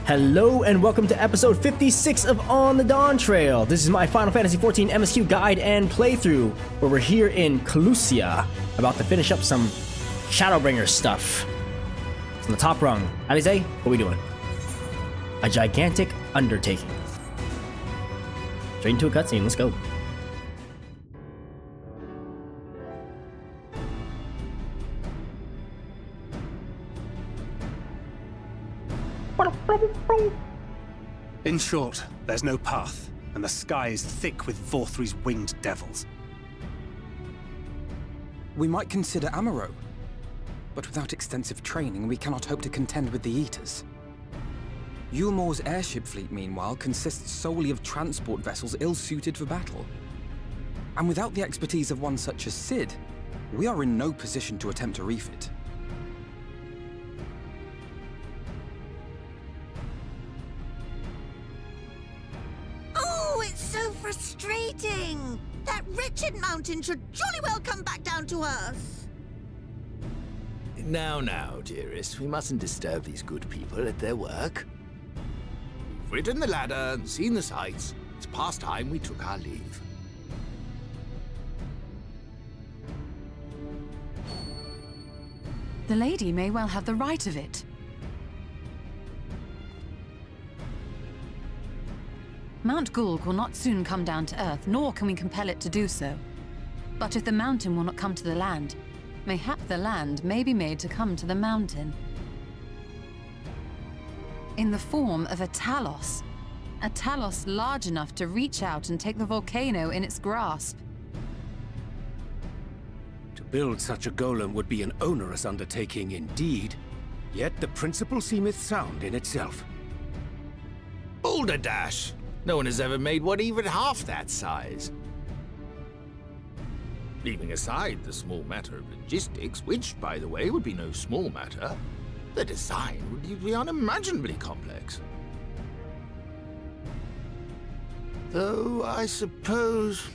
Hello and welcome to episode 56 of On the Dawntrail. This is my Final Fantasy XIV MSQ guide and playthrough, where we're here in Calusia, about to finish up some Shadowbringers stuff. It's on the top rung. Alize, what are we doing? A Gigantic Undertaking. Straight into a cutscene, let's go. In short, there's no path, and the sky is thick with Vorthri's winged devils. We might consider Amaro, but without extensive training, we cannot hope to contend with the Eaters. Yulmor's airship fleet, meanwhile, consists solely of transport vessels ill-suited for battle. And without the expertise of one such as Cid, we are in no position to attempt a refit. Frustrating! That wretched mountain should jolly well come back down to us! Now, dearest, we mustn't disturb these good people at their work. We've ridden the ladder and seen the sights. It's past time we took our leave. The lady may well have the right of it. Mount Gulg will not soon come down to Earth, nor can we compel it to do so. But if the mountain will not come to the land, mayhap the land may be made to come to the mountain. In the form of a Tholls large enough to reach out and take the volcano in its grasp. To build such a golem would be an onerous undertaking indeed, yet the principle seemeth sound in itself. Boulder Dash! No one has ever made one even half that size. Leaving aside the small matter of logistics, which, by the way, would be no small matter, the design would be unimaginably complex. Though, I suppose,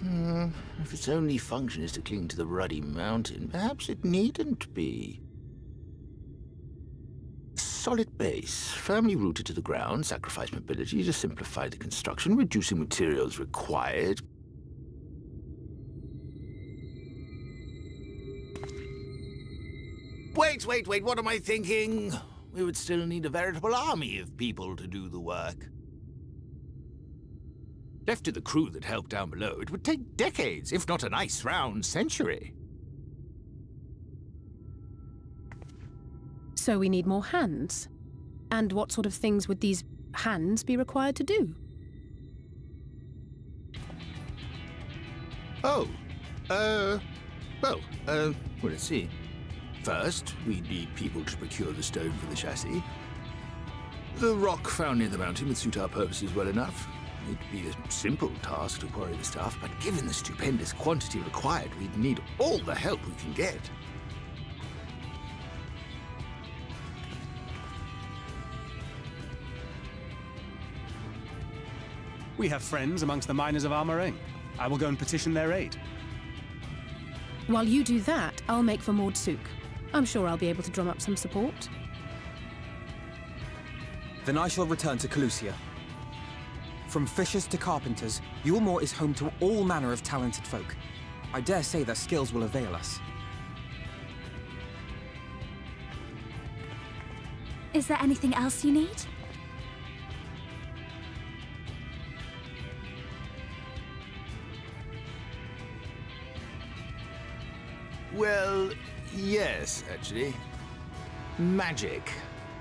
if its only function is to cling to the ruddy mountain, perhaps it needn't be. Solid base, firmly rooted to the ground, sacrifice mobility to simplify the construction, reducing materials required. Wait, what am I thinking? We would still need a veritable army of people to do the work. Left to the crew that helped down below, it would take decades, if not a nice round century. So we need more hands. And what sort of things would these hands be required to do? Well, let's see. First, we'd need people to procure the stone for the chassis. The rock found near the mountain would suit our purposes well enough. It'd be a simple task to quarry the stuff, but given the stupendous quantity required, we'd need all the help we can get. We have friends amongst the miners of Armoring. I will go and petition their aid. While you do that, I'll make for Mordsuk. I'm sure I'll be able to drum up some support. Then I shall return to Calusia. From fishers to carpenters, Yulmor is home to all manner of talented folk. I dare say their skills will avail us. Is there anything else you need? Well, yes, actually. Magic.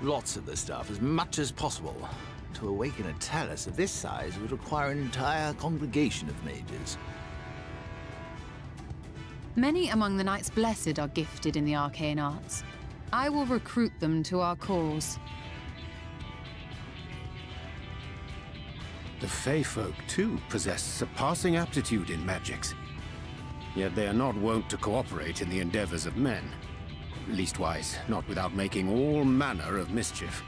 Lots of the stuff, as much as possible. To awaken a Tholls of this size would require an entire congregation of mages. Many among the Knights Blessed are gifted in the arcane arts. I will recruit them to our cause. The Fey folk, too, possess surpassing aptitude in magics. Yet they are not wont to cooperate in the endeavors of men. Leastwise, not without making all manner of mischief.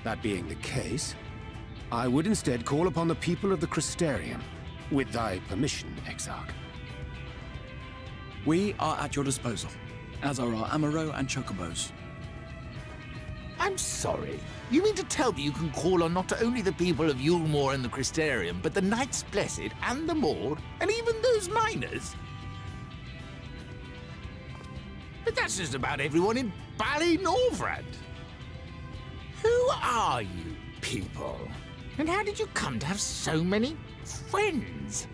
That being the case, I would instead call upon the people of the Crystarium, with thy permission, Exarch. We are at your disposal, as are our Amaro and Chocobos. I I'm sorry. You mean to tell me you can call on not only the people of Yulmore and the Crystarium, but the Knights Blessed and the Maud, and even those miners? But that's just about everyone in Ballynorvrand. Who are you people? And how did you come to have so many friends?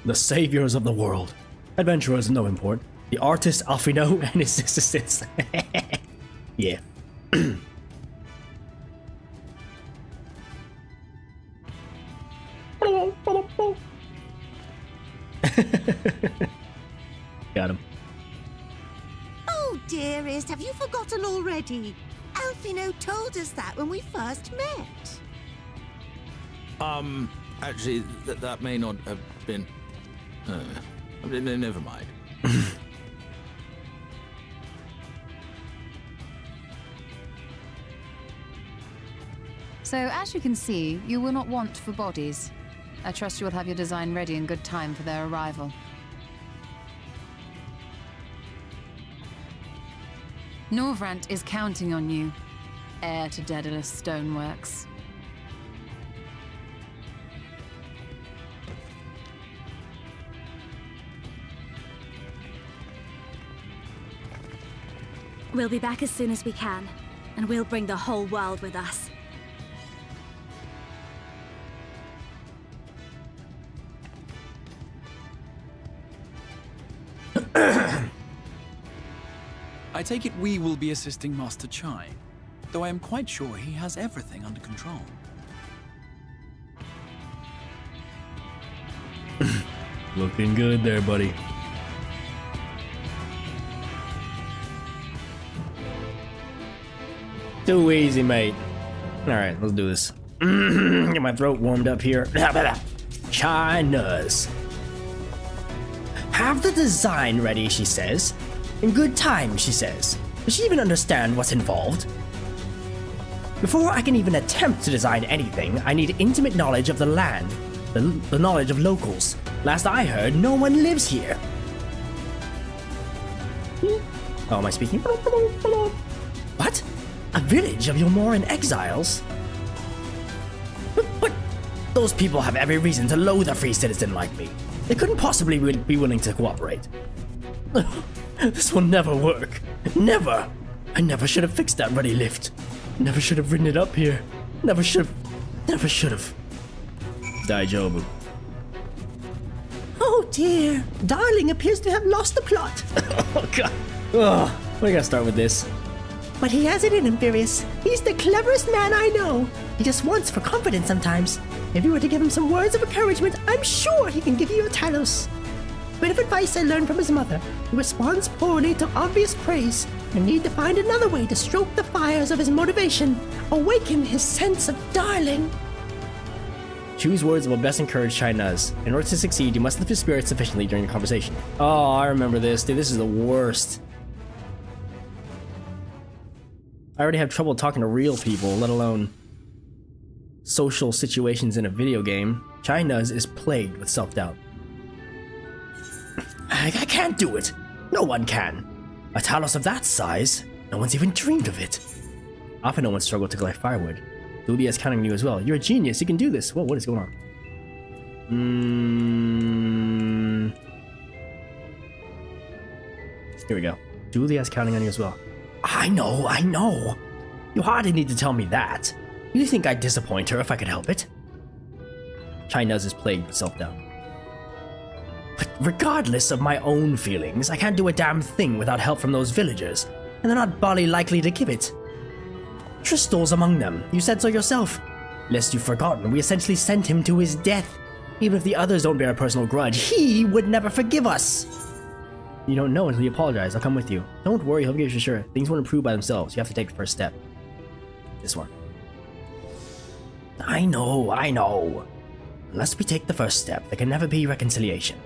The saviors of the world. Adventurers of no import. The artist Alfino and his assistants. Yeah. Got him. Oh, dearest, have you forgotten already? Alfino told us that when we first met. Actually, that may not have been... never mind. So, as you can see, you will not want for bodies. I trust you will have your design ready in good time for their arrival. Norvrant is counting on you, heir to Daedalus Stoneworks. We'll be back as soon as we can, and we'll bring the whole world with us. I take it we will be assisting Master Chai, though I am quite sure he has everything under control. Looking good there, buddy. Too easy, mate. Alright, let's do this. Get my throat warmed up here. China's. Have the design ready, she says. In good time, she says. Does she even understand what's involved? Before I can even attempt to design anything, I need intimate knowledge of the land. The knowledge of locals. Last I heard, no one lives here. Oh, am I speaking? What? A village of Yulmoran exiles? But those people have every reason to loathe a free citizen like me. They couldn't possibly be willing to cooperate. This will never work. Never. I never should have fixed that ruddy lift. Never should have ridden it up here. Never should have. Never should have. Daijobu. Oh dear. Darling appears to have lost the plot. Oh god. Oh, we gotta start with this. But he has it in him, Furious. He's the cleverest man I know. He just wants for confidence sometimes. If you were to give him some words of encouragement, I'm sure he can give you a Talos. Bit of advice I learned from his mother. He responds poorly to obvious praise. You need to find another way to stroke the fires of his motivation. Awaken his sense of darling. Choose words that will best encourage China's. In order to succeed, you must lift his spirit sufficiently during the conversation. Oh, I remember this. Dude, this is the worst. I already have trouble talking to real people, let alone social situations in a video game. China's is plagued with self-doubt. I can't do it. No one can. A Talos of that size, no one's even dreamed of it. Often no one struggled to collect firewood. Dulia is counting on you as well. You're a genius, you can do this. Whoa, what is going on? Here we go. Dulia's counting on you as well. I know. You hardly need to tell me that. You think I'd disappoint her if I could help it? China's is plagued with self-doubt. But regardless of my own feelings, I can't do a damn thing without help from those villagers, and they're not bally likely to give it. Tristol's among them, you said so yourself. Lest you've forgotten, we essentially sent him to his death. Even if the others don't bear a personal grudge, he would never forgive us. You don't know until you apologize, I'll come with you. Don't worry, he'll give you sure. Things won't improve by themselves, you have to take the first step. This one. I know. Unless we take the first step, there can never be reconciliation.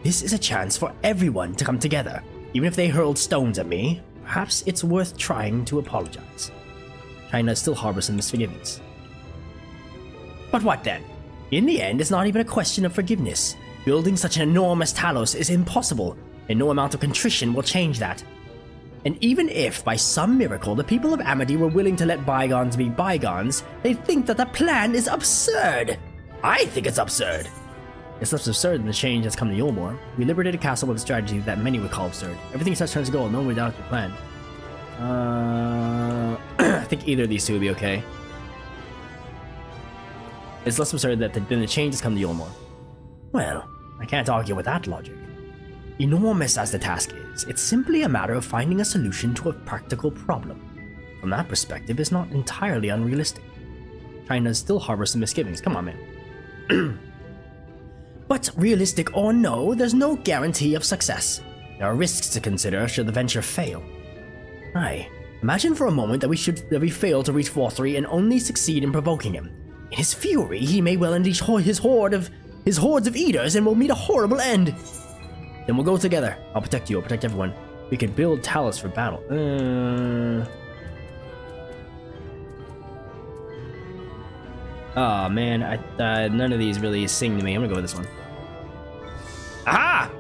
This is a chance for everyone to come together. Even if they hurled stones at me, perhaps it's worth trying to apologize. China still harbors some misgivings. But what then? In the end, it's not even a question of forgiveness. Building such an enormous Talos is impossible, and no amount of contrition will change that. And even if, by some miracle, the people of Amity were willing to let bygones be bygones, they think that the plan is absurd. I think it's absurd. It's less absurd than the change that's come to Yulmore. We liberated a castle with a strategy that many would call absurd. Everything starts turns to gold, no one would doubt your plan. I think either of these two would be okay. It's less absurd than the change has come to Yulmore. Well, I can't argue with that logic. Enormous as the task is, it's simply a matter of finding a solution to a practical problem. From that perspective, it's not entirely unrealistic. China still harbors some misgivings, come on man. But realistic or no, there's no guarantee of success. There are risks to consider should the venture fail. Aye, imagine for a moment that we fail to reach 4-3 and only succeed in provoking him. In his fury, he may well unleash his hordes of eaters and will meet a horrible end. Then we'll go together. I'll protect you, I'll protect everyone. We can build Talos for battle. Oh man, none of these really sing to me. I'm gonna go with this one. Aha!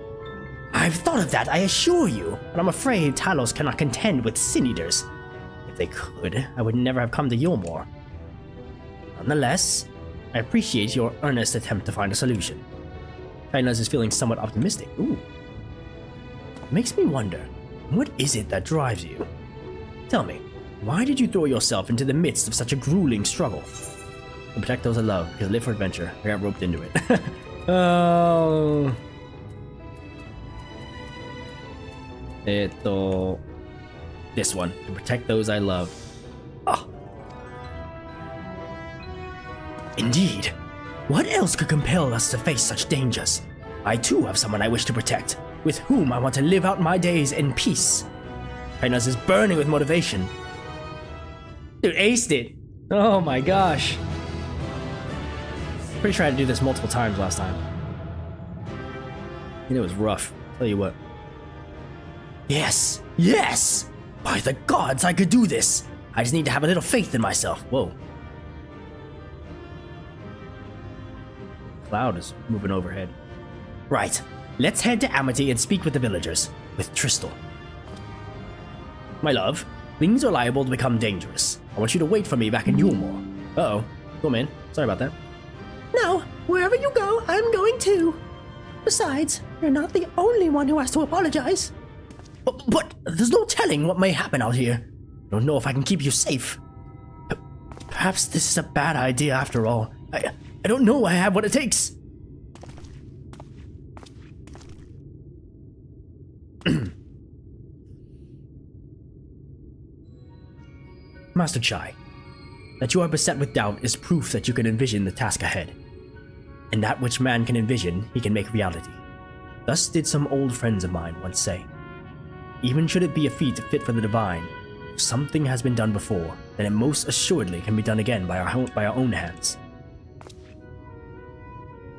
I've thought of that, I assure you, but I'm afraid Talos cannot contend with Sin Eaters. If they could, I would never have come to Yulmore. Nonetheless, I appreciate your earnest attempt to find a solution. China's is feeling somewhat optimistic. Ooh. Makes me wonder, what is it that drives you? Tell me, why did you throw yourself into the midst of such a grueling struggle? To protect those I love, because I live for adventure. I got roped into it. Oh. This one, to protect those I love. Oh. Indeed. What else could compel us to face such dangers? I too have someone I wish to protect, with whom I want to live out my days in peace. Kainas is burning with motivation. Dude, aced it. Oh my gosh. Pretty sure I had to do this multiple times last time. And it was rough, tell you what. Yes! Yes! By the gods, I could do this! I just need to have a little faith in myself. Whoa. Cloud is moving overhead. Right. Let's head to Amity and speak with the villagers. With Tristal. My love, things are liable to become dangerous. I want you to wait for me back in Yulmore. Uh-oh. Go, man. Sorry about that. No, wherever you go, I'm going too. Besides, you're not the only one who has to apologize. But there's no telling what may happen out here. I don't know if I can keep you safe. Perhaps this is a bad idea after all. I don't know I have what it takes. Master Chai, that you are beset with doubt is proof that you can envision the task ahead. And that which man can envision, he can make reality. Thus did some old friends of mine once say. Even should it be a feat fit for the divine, if something has been done before, then it most assuredly can be done again by our own hands.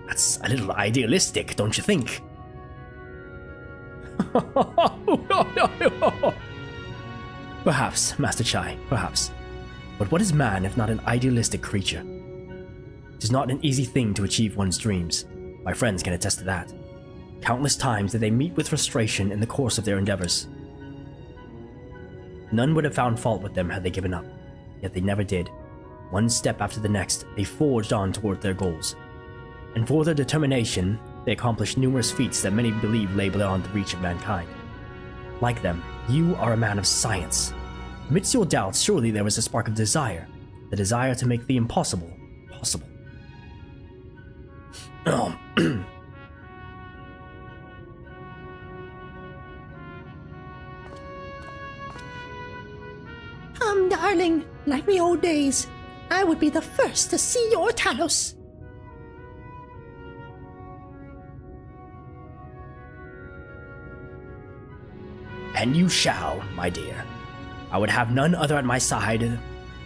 That's a little idealistic, don't you think? Perhaps, Master Chai, perhaps. But what is man if not an idealistic creature? It is not an easy thing to achieve one's dreams. My friends can attest to that. Countless times did they meet with frustration in the course of their endeavors. None would have found fault with them had they given up, yet they never did. One step after the next, they forged on toward their goals. And for their determination, they accomplished numerous feats that many believe lay beyond the reach of mankind. Like them, you are a man of science. Amidst your doubts, surely there was a spark of desire. The desire to make the impossible possible. Oh. Darling, like the old days, I would be the first to see your Talos. And you shall, my dear. I would have none other at my side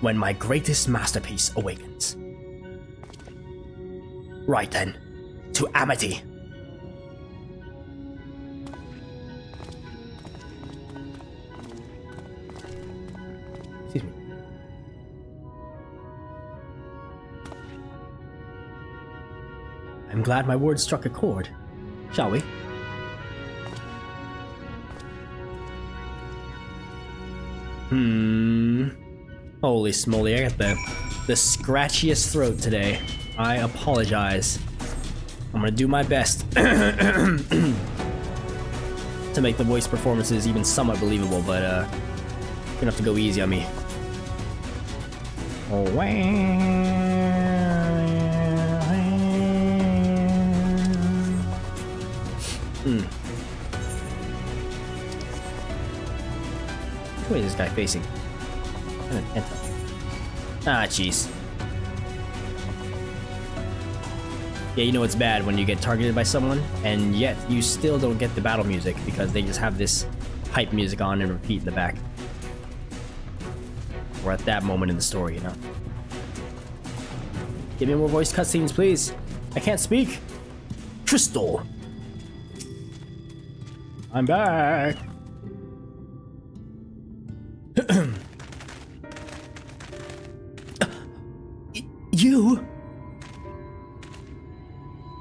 when my greatest masterpiece awakens. Right then, to Amity. Excuse me. I'm glad my words struck a chord. Shall we? Holy smoly, I got the scratchiest throat today. I apologize. I'm gonna do my best to make the voice performances even somewhat believable, but you're gonna have to go easy on me. Oh, Which way is this guy facing? I can't tell. Ah, jeez. Yeah, you know it's bad when you get targeted by someone, and yet you still don't get the battle music because they just have this hype music on and repeat in the back. We're at that moment in the story, you know? Give me more voice cutscenes, please. I can't speak. Crystal. I'm back.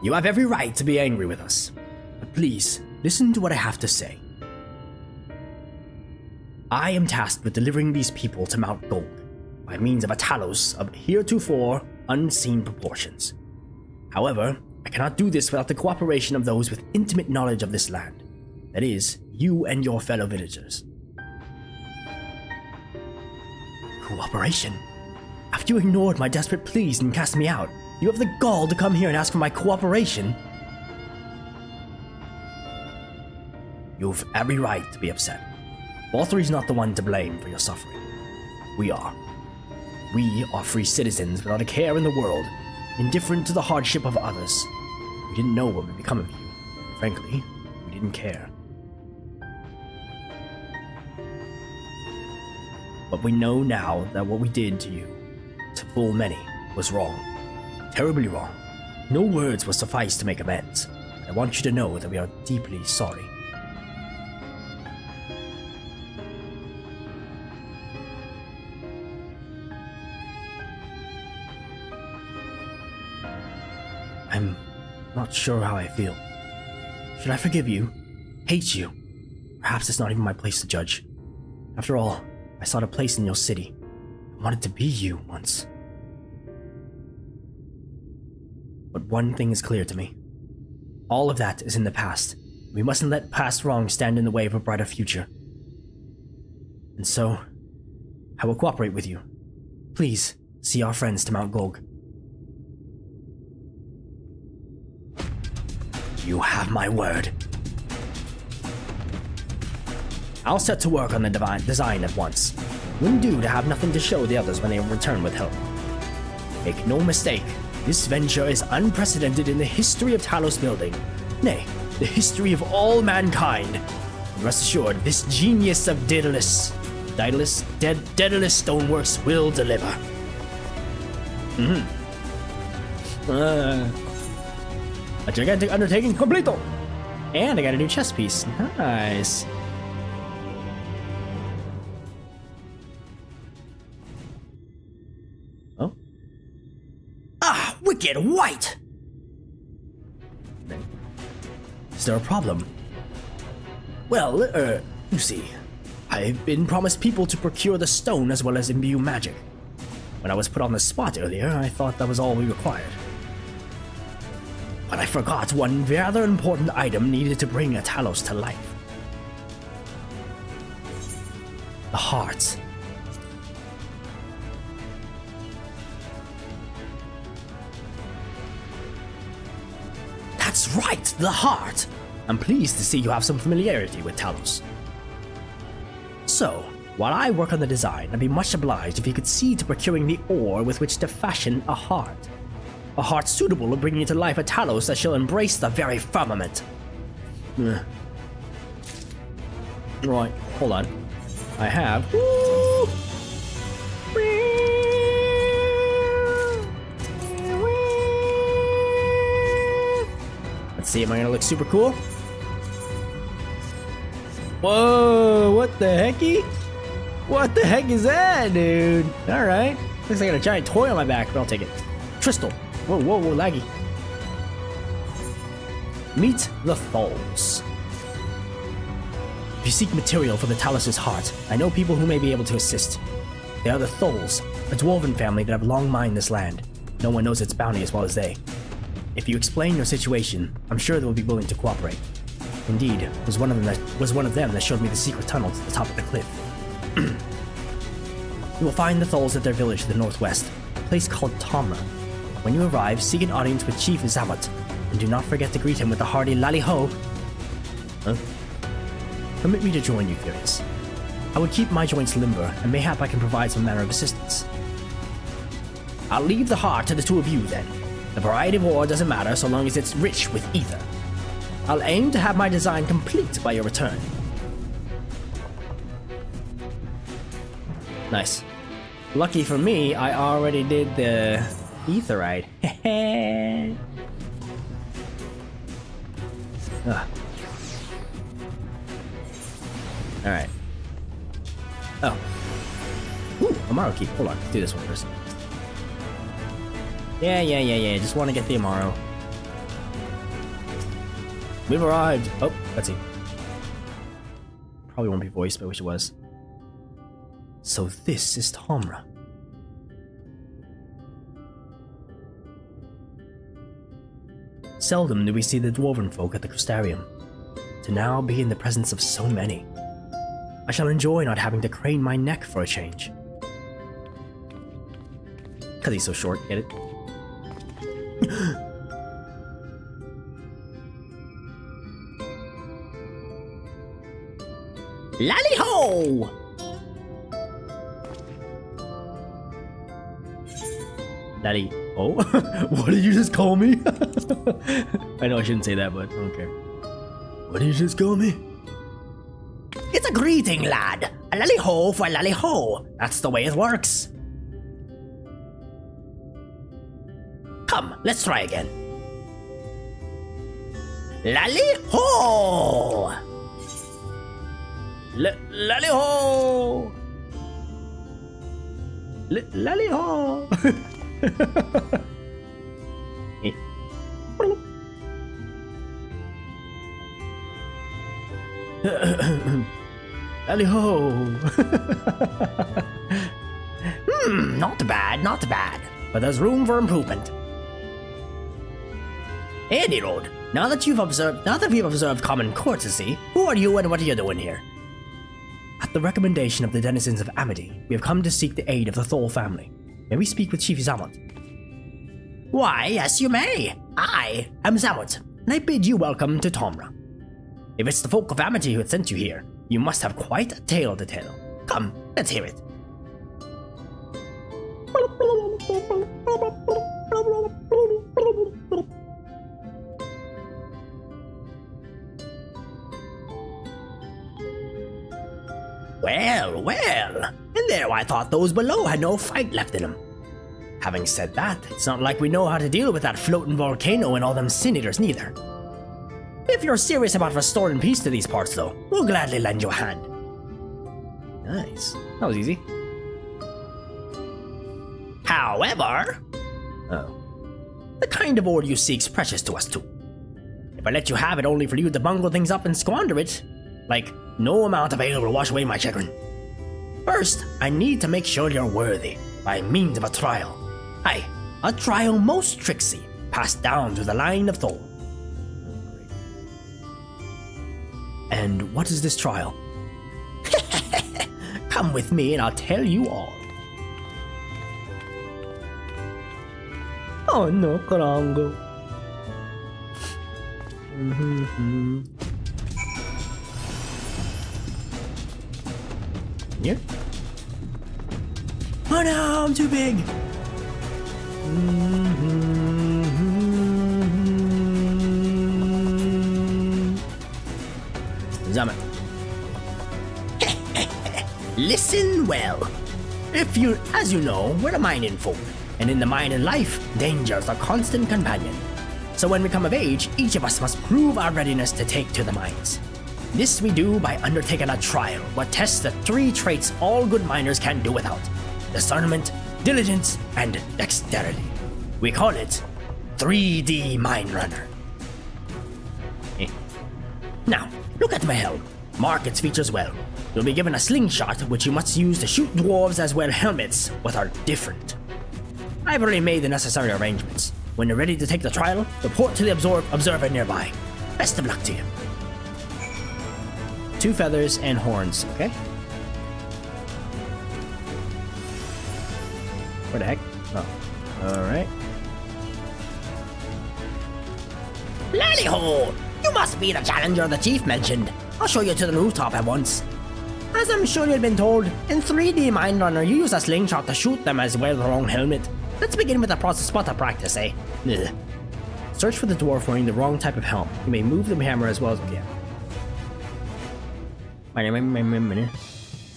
You have every right to be angry with us, but please, listen to what I have to say. I am tasked with delivering these people to Mount Gold by means of a Talos of heretofore unseen proportions. However, I cannot do this without the cooperation of those with intimate knowledge of this land. That is, you and your fellow villagers. Cooperation? After you ignored my desperate pleas and cast me out, you have the gall to come here and ask for my cooperation? You've every right to be upset. Balthury's not the one to blame for your suffering. We are. We are free citizens without a care in the world, indifferent to the hardship of others. We didn't know what would become of you. Frankly, we didn't care. But we know now that what we did to you, to full many, was wrong. Terribly wrong. No words will suffice to make amends. I want you to know that we are deeply sorry. I'm not sure how I feel. Should I forgive you? Hate you? Perhaps it's not even my place to judge. After all, I sought a place in your city. I wanted to be you once. But one thing is clear to me. All of that is in the past. We mustn't let past wrongs stand in the way of a brighter future. And so, I will cooperate with you. Please, see our friends to Mount Golg. You have my word. I'll set to work on the design at once. Wouldn't do to have nothing to show the others when they return with help. Make no mistake, this venture is unprecedented in the history of Talos building. Nay, the history of all mankind. And rest assured, this genius of Daedalus Stoneworks will deliver. A gigantic undertaking completo! And I got a new chess piece. Nice. Oh. Ah, wicked white! Is there a problem? Well, you see, I've been promised people to procure the stone as well as imbue magic. When I was put on the spot earlier, I thought that was all we required. But I forgot one rather important item needed to bring a Talos to life. The heart. That's right, the heart! I'm pleased to see you have some familiarity with Talos. So, while I work on the design, I'd be much obliged if you could see to procuring the ore with which to fashion a heart. A heart suitable of bringing to life a Talos that shall embrace the very firmament. Right, hold on. I have... Let's see, am I gonna look super cool? Whoa, what the hecky? What the heck is that, dude? Alright. Looks like I got a giant toy on my back, but I'll take it. Crystal. Whoa, whoa, whoa, laggy. Meet the Tholls. If you seek material for the Talus's heart, I know people who may be able to assist. They are the Tholls, a dwarven family that have long mined this land. No one knows its bounty as well as they. If you explain your situation, I'm sure they will be willing to cooperate. Indeed, it was one of them that showed me the secret tunnel to the top of the cliff. You will find the Tholls at their village to the northwest, a place called Tomra. When you arrive, seek an audience with Chief Zamat, and do not forget to greet him with a hearty lally-ho. Huh? Permit me to join you, Furious. I would keep my joints limber, and mayhap I can provide some manner of assistance. I'll leave the heart to the two of you, then. The variety of ore doesn't matter so long as it's rich with ether. I'll aim to have my design complete by your return. Nice. Lucky for me, I already did the Aetherite. Alright. Oh. Ooh, Amaro key. Hold on, let's do this one first. Yeah. Just want to get the Amaro. We've arrived. Oh, let's see. Probably won't be voiced, but I wish it was. So this is Tomra. Seldom do we see the dwarven folk at the Crystarium. To now be in the presence of so many. I shall enjoy not having to crane my neck for a change. Cause he's so short, get it? Lally-ho! Lally-ho? What did you just call me? I know I shouldn't say that, but I don't care. What did you just call me? It's a greeting, lad. A lally-ho for a lally-ho. That's the way it works. Come, let's try again. Lally-ho! Lally-ho! Lally-ho! Lally-ho! Not bad. But there's room for improvement. Andy Road, now that we've observed common courtesy, who are you and what are you doing here? At the recommendation of the denizens of Amity, we have come to seek the aid of the Tholls family. May we speak with Chief Zamat? Why, yes you may. I am Zamat, and I bid you welcome to Tomra. If it's the folk of Amity who had sent you here, you must have quite a tale to tell. Come, let's hear it. Well, and there I thought those below had no fight left in them. Having said that, it's not like we know how to deal with that floating volcano and all them sin eaters neither. If you're serious about restoring peace to these parts though, we'll gladly lend you a hand. Nice. That was easy. However... the kind of ore you seek's precious to us too. If I let you have it only for you to bungle things up and squander it, like, no amount of ale will wash away my chagrin. First, I need to make sure you're worthy, by means of a trial. Aye, a trial most tricksy, passed down through the line of Tholls. And what is this trial? Come with me and I'll tell you all. Oh no, Karango. Here? Oh no, I'm too big! Zamet. Listen well. As you know, we're a mining folk, and in the mining life, danger's a constant companion. So when we come of age, each of us must prove our readiness to take to the mines. This we do by undertaking a trial, what tests the 3 traits all good miners can do without: discernment, diligence, and dexterity. We call it 3D Mine Runner. Now, look at my helm. Mark its features well. You'll be given a slingshot, which you must use to shoot dwarves, as well helmets, what are different. I've already made the necessary arrangements. When you're ready to take the trial, report to the observer nearby. Best of luck to you. 2 feathers and horns, okay? Where the heck? Oh, alright. Lally-ho! You must be the challenger the chief mentioned. I'll show you to the rooftop at once. As I'm sure you've been told, in 3D Mind Runner you use a slingshot to shoot them as well as the wrong helmet. Let's begin with a spotter practice, eh? Ugh. Search for the dwarf wearing the wrong type of helm. You may move the hammer as well as... yeah.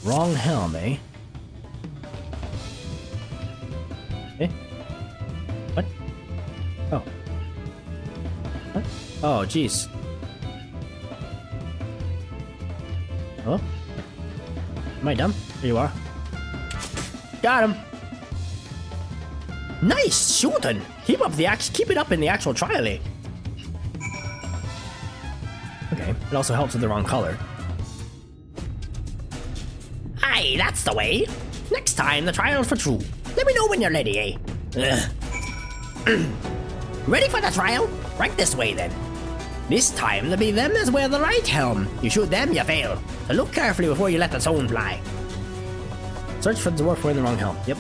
Wrong helm, eh? Eh? What? Oh. What? Oh, jeez. Hello? Am I dumb? There you are. Got him! Nice shooting! Keep it up in the actual trial, eh? Okay, it also helps with the wrong color. Aye, that's the way! Next time, the trial's for true. Let me know when you're ready, eh? Ready for the trial? Right this way, then. This time, there'll be them as wear the right helm. You shoot them, you fail. So look carefully before you let the zone fly. Search for the dwarf wearing the wrong helm. Yep.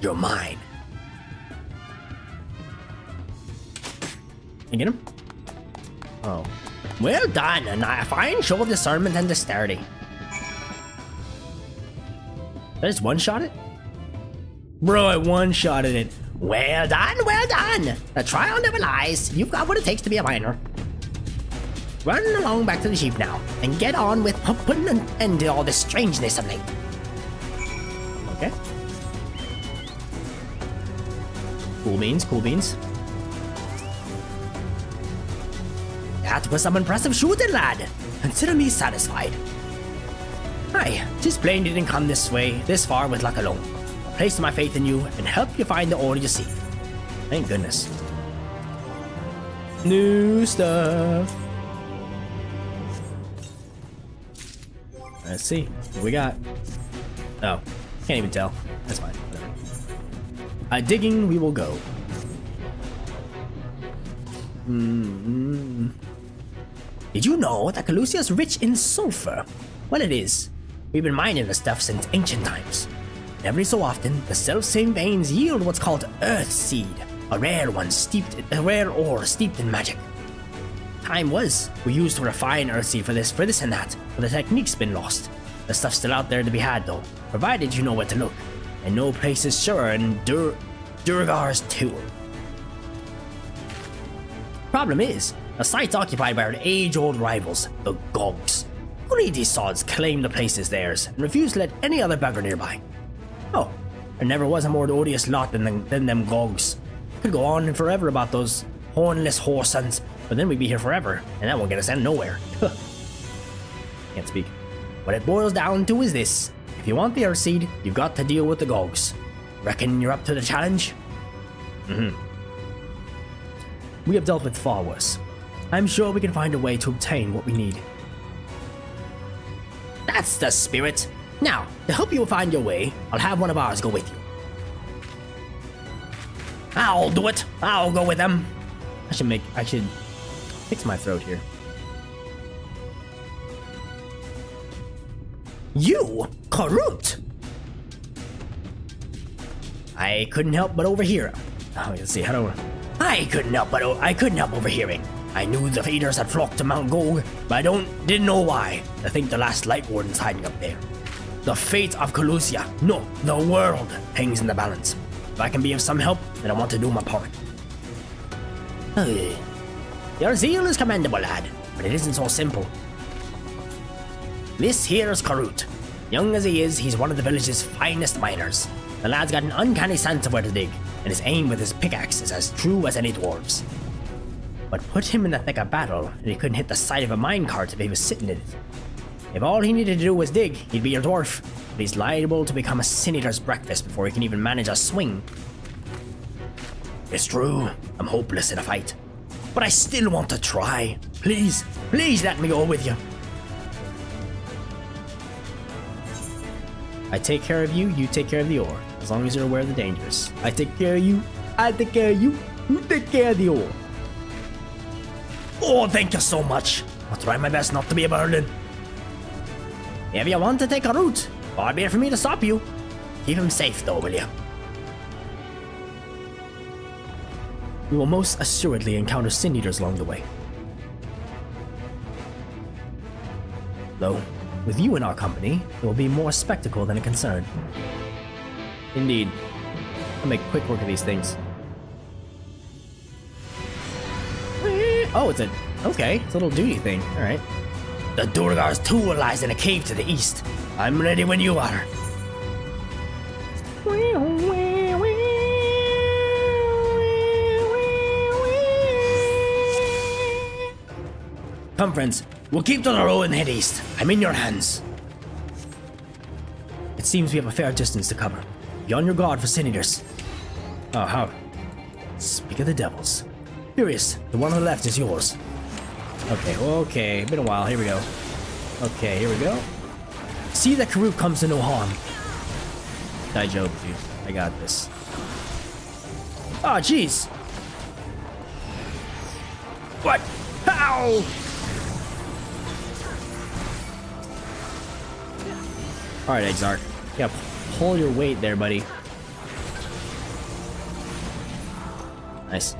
You're mine. You get him? Oh. Well done, and a fine show of discernment and dexterity. Did I just one-shot it? Bro, I one-shotted it. Well done, well done! The trial never lies. You've got what it takes to be a miner. Run along back to the chief now, and get on with putting an end to all this strangeness of late. Okay. Cool beans, cool beans. That was some impressive shooting, lad. Consider me satisfied. Aye, 'tis plain you didn't come this far with luck alone. I place my faith in you and help you find the ore you seek. Thank goodness. New stuff. Let's see what we got. Oh, can't even tell. That's fine. Whatever. Digging, we will go. Did you know that Calusia is rich in sulfur? Well, it is. We've been mining the stuff since ancient times. And every so often, the self-same veins yield what's called Earth Seed, a rare ore steeped in magic. Time was, we used to refine Earth Seed for this and that, but the technique's been lost. The stuff's still out there to be had, though, provided you know where to look. And no place is surer in Duergar's Tewel. Problem is, the site's occupied by our age-old rivals, the Gogs. Greedy sods claim the place is theirs, and refuse to let any other bugger nearby. Oh, there never was a more odious lot than them Gogs. Could go on forever about those hornless whoresons, but then we'd be here forever, and that won't get us nowhere. Can't speak. What it boils down to is this. If you want the Earth Seed, you've got to deal with the Gogs. Reckon you're up to the challenge? We have dealt with far worse. I'm sure we can find a way to obtain what we need. That's the spirit. Now, to help you find your way, I'll have one of ours go with you. I'll do it. I'll go with them. I should fix my throat here. You, Karut! I couldn't help but overhear. Oh, let's see, how do I couldn't help overhearing. I knew the Faders had flocked to Mount Gog, but I didn't know why. I think the last Light Warden's hiding up there. The fate of Calusia, no, the world, hangs in the balance. If I can be of some help, then I want to do my part. Your zeal is commendable, lad, but it isn't so simple. This here's Karut. Young as he is, he's one of the village's finest miners. The lad's got an uncanny sense of where to dig, and his aim with his pickaxe is as true as any dwarves. But put him in the thick of battle, and he couldn't hit the side of a minecart if he was sitting in it. If all he needed to do was dig, he'd be your dwarf, but he's liable to become a sin eater's breakfast before he can even manage a swing. It's true, I'm hopeless in a fight. But I still want to try. Please, please let me go with you. I take care of you, you take care of the ore. As long as you're aware of the dangers. I take care of you, I take care of you, you take care of the ore. Oh, thank you so much. I'll try my best not to be a burden. If you want to take a route, far be it for me to stop you. Keep him safe though, will you? We will most assuredly encounter sin eaters along the way. Though, with you in our company, it will be more spectacle than a concern. Indeed. I'll make quick work of these things. Oh, it's a... Okay, it's a little duty thing. Alright. The Duergar's Tewel lies in a cave to the east. I'm ready when you are. Come, friends. We'll keep to the road and head east. I'm in your hands. It seems we have a fair distance to cover. Be on your guard for sin eaters. Oh, how? Speak of the devils. Furious, the one on the left is yours. Okay, been a while. Here we go. Okay, here we go. See that Karuk comes to no harm. Daijoubu, dude. I got this. Ah, oh, jeez. What? How? Alright, Exarch. Yeah, pull your weight there, buddy. Nice.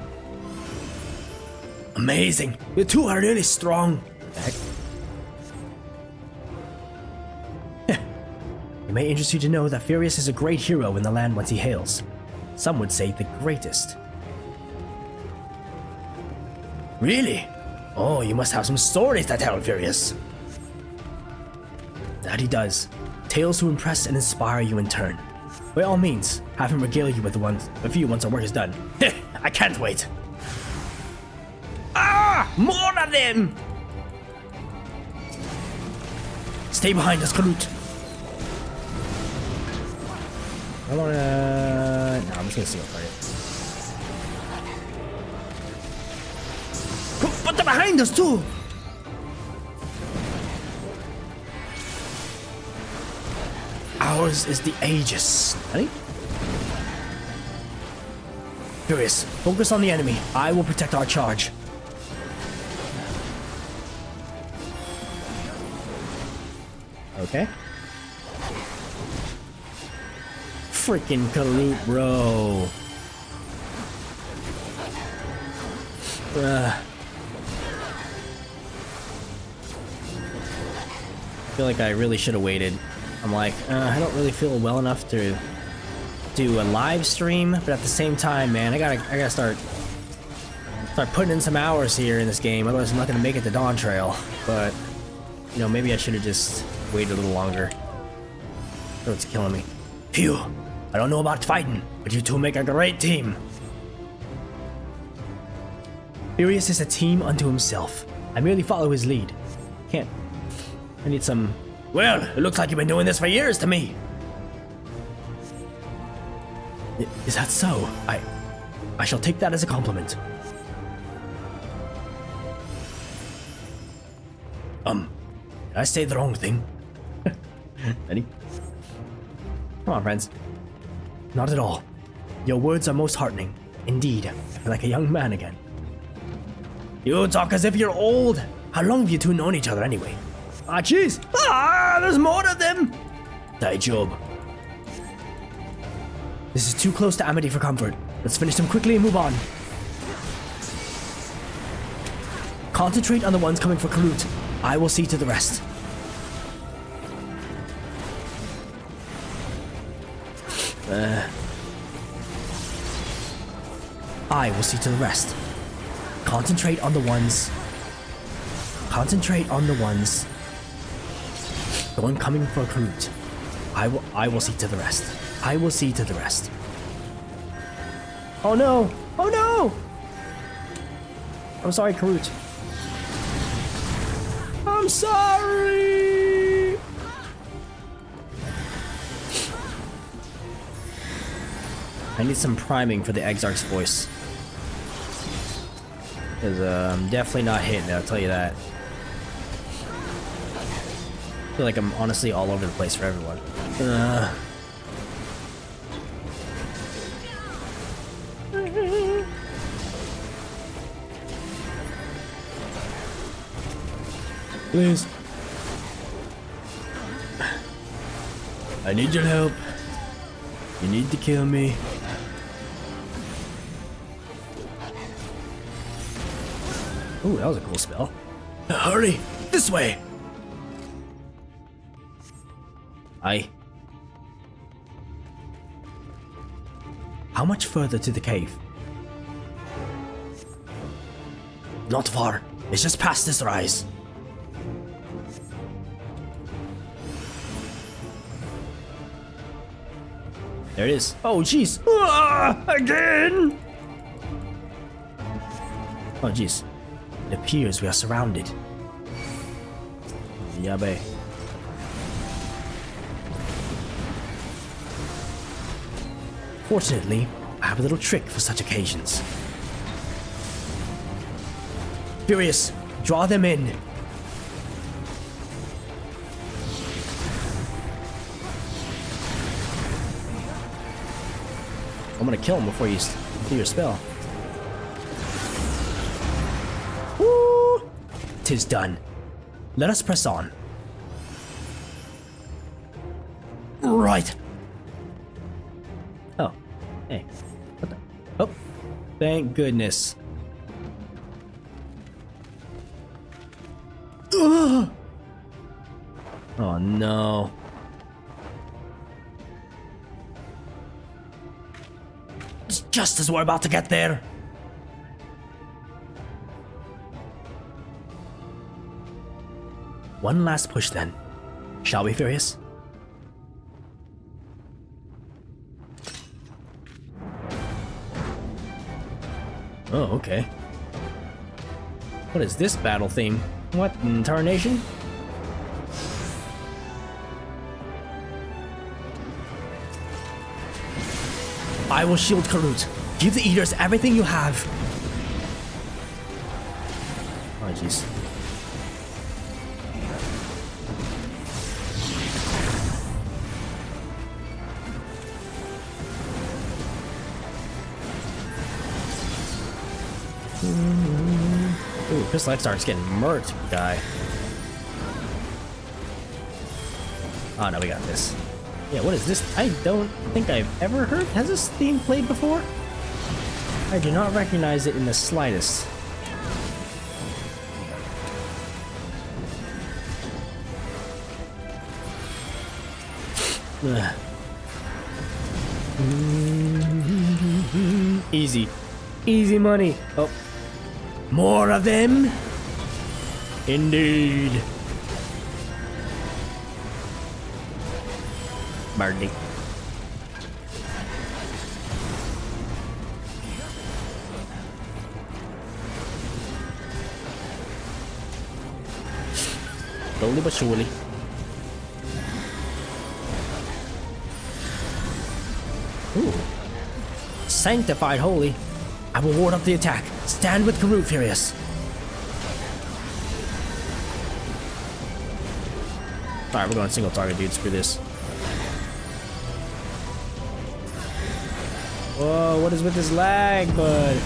Amazing! You two are really strong! What the heck? It may interest you to know that Furious is a great hero in the land whence he hails. Some would say the greatest. Really? Oh, you must have some stories to tell, Furious. That he does. Tales to impress and inspire you in turn. By all means, have him regale you with a few once our work is done. I can't wait. Ah! More of them! Stay behind us, Karut. I wanna... No, I'm just gonna single target. But they're behind us, too! Ours is the Aegis. Ready? Furious, focus on the enemy. I will protect our charge. Okay. Freaking Karut, bro. I feel like I really should have waited. I'm like, I don't really feel well enough to do a live stream, but at the same time, man, I gotta start putting in some hours here in this game. Otherwise, I'm not gonna make it to Dawntrail. But you know, maybe I should have just waited a little longer. Oh, it's killing me. Phew! I don't know about fighting, but you two make a great team. Furious is a team unto himself. I merely follow his lead. Can't. I need some. Well, it looks like you've been doing this for years to me. Is that so? I shall take that as a compliment. Did I say the wrong thing? Ready? Come on, friends. Not at all. Your words are most heartening. Indeed, I feel like a young man again. You talk as if you're old. How long have you two known each other anyway? Ah, jeez! Ah, there's more of them! Daijoubu. This is too close to Amity for comfort. Let's finish them quickly and move on. Concentrate on the ones coming for Karut. I will see to the rest. I will see to the rest. Concentrate on the ones. Concentrate on the ones. The one coming for Karut. I will see to the rest. I will see to the rest. Oh no! Oh no! I'm sorry, Karut. I'm sorry! I need some priming for the Exarch's voice. Because I'm definitely not hitting it, I'll tell you that. I feel like I'm honestly all over the place for everyone. Please. I need your help. You need to kill me. Ooh, that was a cool spell. Hurry! This way! How much further to the cave? Not far. It's just past this rise. There it is. Oh, jeez. Again! Oh, jeez. It appears we are surrounded. Yabe. Fortunately, I have a little trick for such occasions. Furious, draw them in. I'm gonna kill him before you do your spell. Woo! 'Tis done. Let us press on. Right. Oh, hey. What the? Oh, thank goodness. Ugh! Oh no. Just as we're about to get there. One last push then. Shall we, Furious? Oh, okay. What is this battle theme? What in tarnation? I will shield Karut. Give the Eaters everything you have. Oh, jeez. Ooh, Pistol X starts getting murked, guy. Oh no, we got this. Yeah, what is this? I don't think I've ever heard. Has this theme played before? I do not recognize it in the slightest. Easy. Easy money. Oh. More of them? Indeed. Barney. Slowly but surely. Ooh. Sanctified Holy. I will ward up the attack. Stand with Karut, Furious. Alright, we're going single target, dude. Screw this. Whoa, what is with this lag, bud?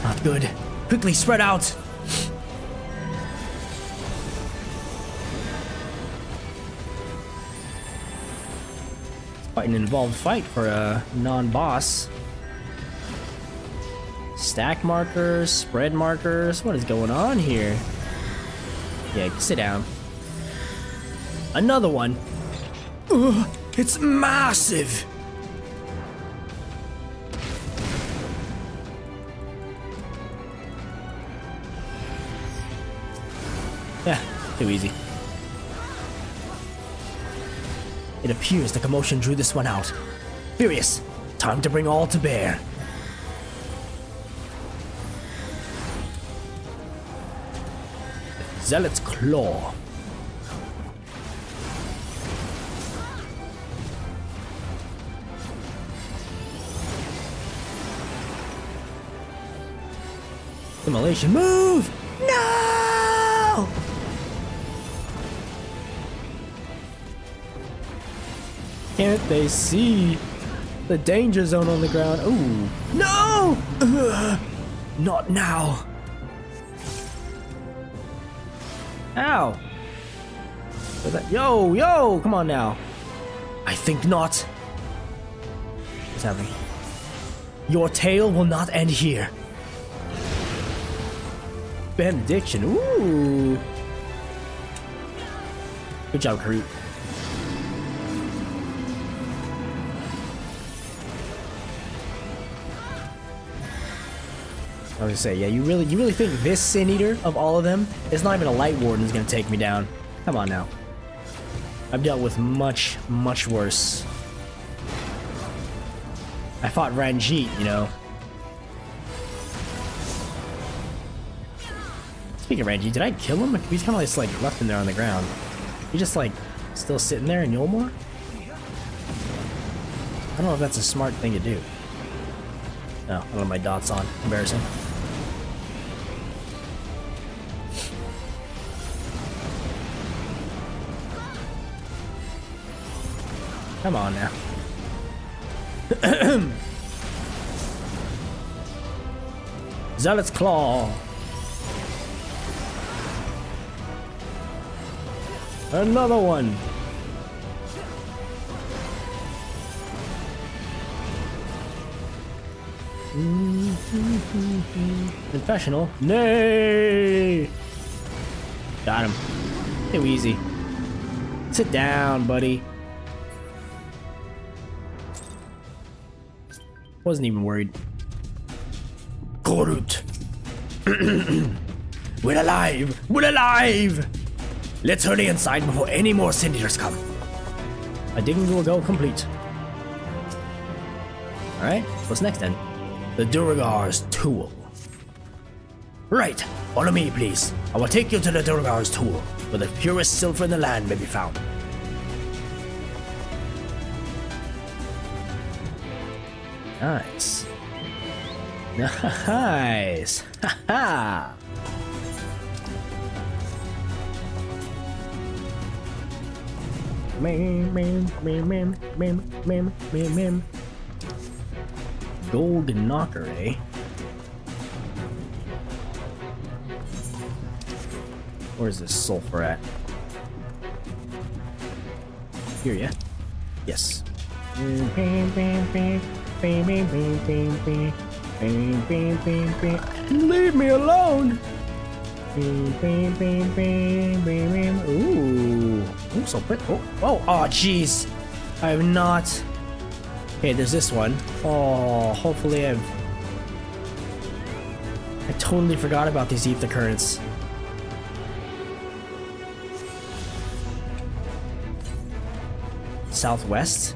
Not good. Quickly, spread out. It's quite an involved fight for a non-boss. Stack markers, spread markers. What is going on here? Yeah, sit down. Another one. Ugh, it's massive. Yeah, too easy. It appears the commotion drew this one out. Furious, time to bring all to bear. Zealot's Claw. Immolation, move! No! Can't they see the danger zone on the ground? Ooh. No! Ugh. Not now. Ow. Yo, yo, come on now. I think not. What's happening? Your tale will not end here. Benediction, ooh. Good job, Karut. I was gonna say, yeah, you really think this Sin Eater of all of them is not even a Light Warden is gonna take me down? Come on now. I've dealt with much, much worse. I fought Ranjit, you know. Speaking of Ranjit, did I kill him? He's kind of just like left him there on the ground. He's just like still sitting there in Yolmor? I don't know if that's a smart thing to do. No, I don't have my dots on. Embarrassing. Come on now. Zealot's Claw. Another one. Confessional. Nay. Got him. Too easy. Sit down, buddy. Wasn't even worried. Korut. We're alive! We're alive! Let's hurry inside before any more Sin Eaters come. My digging will go complete. Alright, what's next then? The Duergar's Tewel. Right, follow me please. I will take you to the Duergar's Tewel, where the purest silver in the land may be found. Nice. Nice. Haha. Gold knocker, eh? Where's this sulfur at? Here, yeah? Yes. Leave me alone! Ooh, so pretty. Oh, jeez. I have not. Okay, there's this one. Oh, hopefully I totally forgot about these Aether currents. Southwest?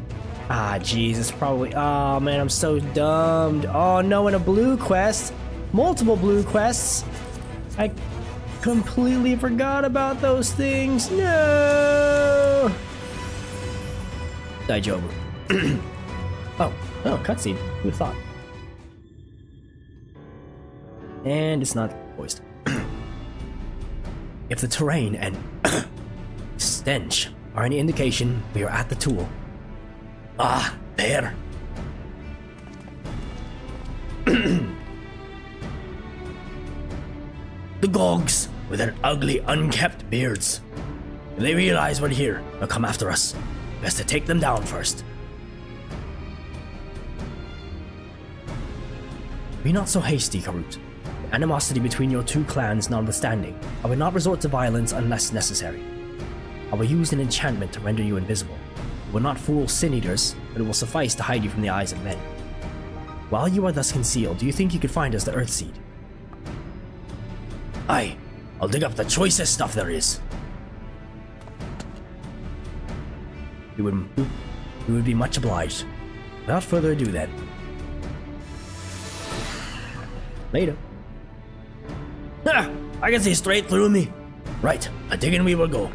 Ah, jeez, it's probably. Oh man, I'm so dumb. Oh no, and a blue quest. Multiple blue quests. I completely forgot about those things. No. Daijobu. oh, cutscene. Who would have thought? And it's not voiced. If the terrain and stench are any indication, we are at the Tewel. Ah, there. The Gogs, with their ugly, unkept beards. If they realize we're here, they'll come after us. Best to take them down first. Be not so hasty, Karut. The animosity between your two clans notwithstanding, I would not resort to violence unless necessary. I will use an enchantment to render you invisible. It will not fool Sin Eaters, but it will suffice to hide you from the eyes of men. While you are thus concealed, do you think you could find us the Earthseed? Aye, I'll dig up the choicest stuff there is. We would be much obliged. Without further ado then. Later. Ah! I can see straight through me. Right, a digging we will go.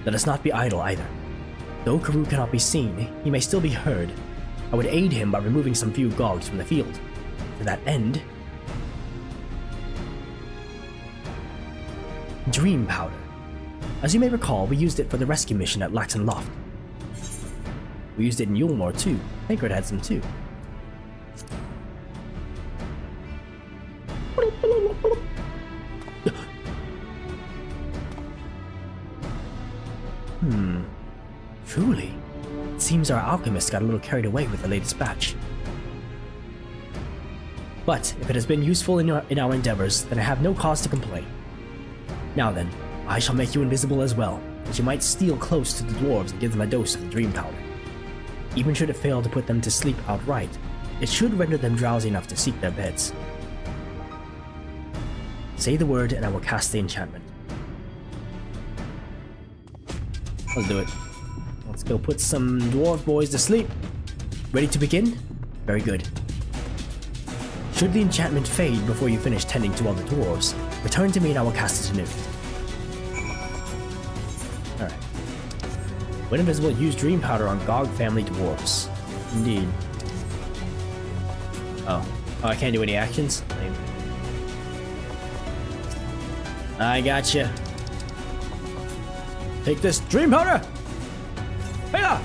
Let us not be idle either. Though Karut cannot be seen, he may still be heard. I would aid him by removing some few gogs from the field. To that end... Dream Powder. As you may recall, we used it for the rescue mission at Laxton Loft. We used it in Yulmore too. Tancred had some too. Truly. It seems our alchemist got a little carried away with the latest batch. But if it has been useful in our endeavors, then I have no cause to complain. Now then, I shall make you invisible as well, that you might steal close to the dwarves and give them a dose of the dream powder. Even should it fail to put them to sleep outright, it should render them drowsy enough to seek their beds. Say the word and I will cast the enchantment. Let's do it. Let's go put some dwarf boys to sleep. Ready to begin? Very good. Should the enchantment fade before you finish tending to all the dwarves, return to me and I will cast it anew. Alright. When invisible, use dream powder on Gog family dwarves. Indeed. Oh, I can't do any actions? Lame. I gotcha. Take this dream powder! Hiya!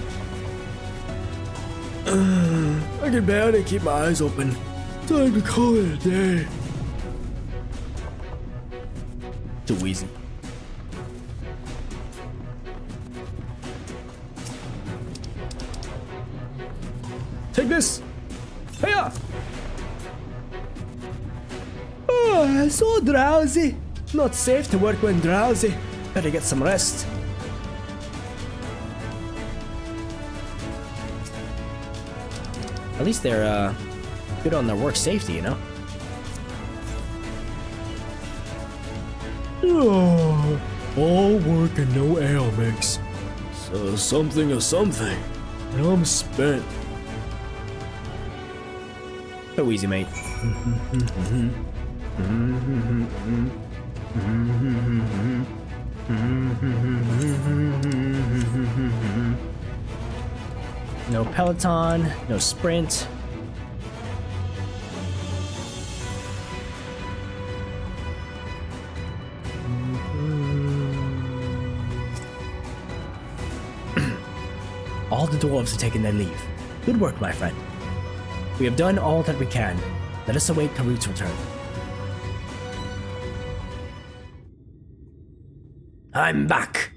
I can barely keep my eyes open. Time to call it a day. Too easy. Take this! Hiya! Oh, I'm so drowsy. Not safe to work when drowsy. Better get some rest. At least they're good on their work safety, you know? Oh, all work and no ale mix. So something or something. And I'm spent. So easy, mate. No peloton, no sprint. All the dwarves have taken their leave. Good work, my friend. We have done all that we can. Let us await Karut's return. I'm back!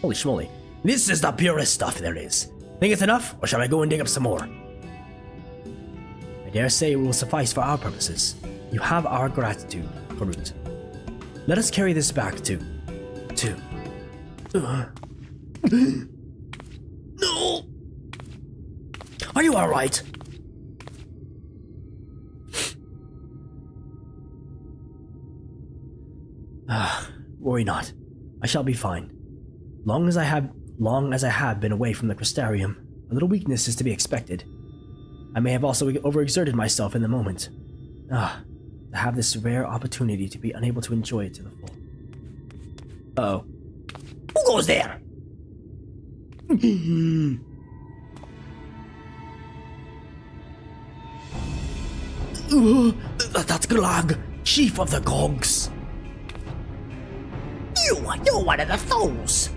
Holy schmoly. This is the purest stuff there is. Think it's enough, or shall I go and dig up some more? I dare say it will suffice for our purposes. You have our gratitude, Karut. Let us carry this back to... No! Are you alright? Worry not. I shall be fine. Long as I have been away from the Crystarium, a little weakness is to be expected. I may have also overexerted myself in the moment. To have this rare opportunity to be unable to enjoy it to the full. Uh-oh. Who goes there? That's Glag, chief of the Gogs. You're one of the Tholls.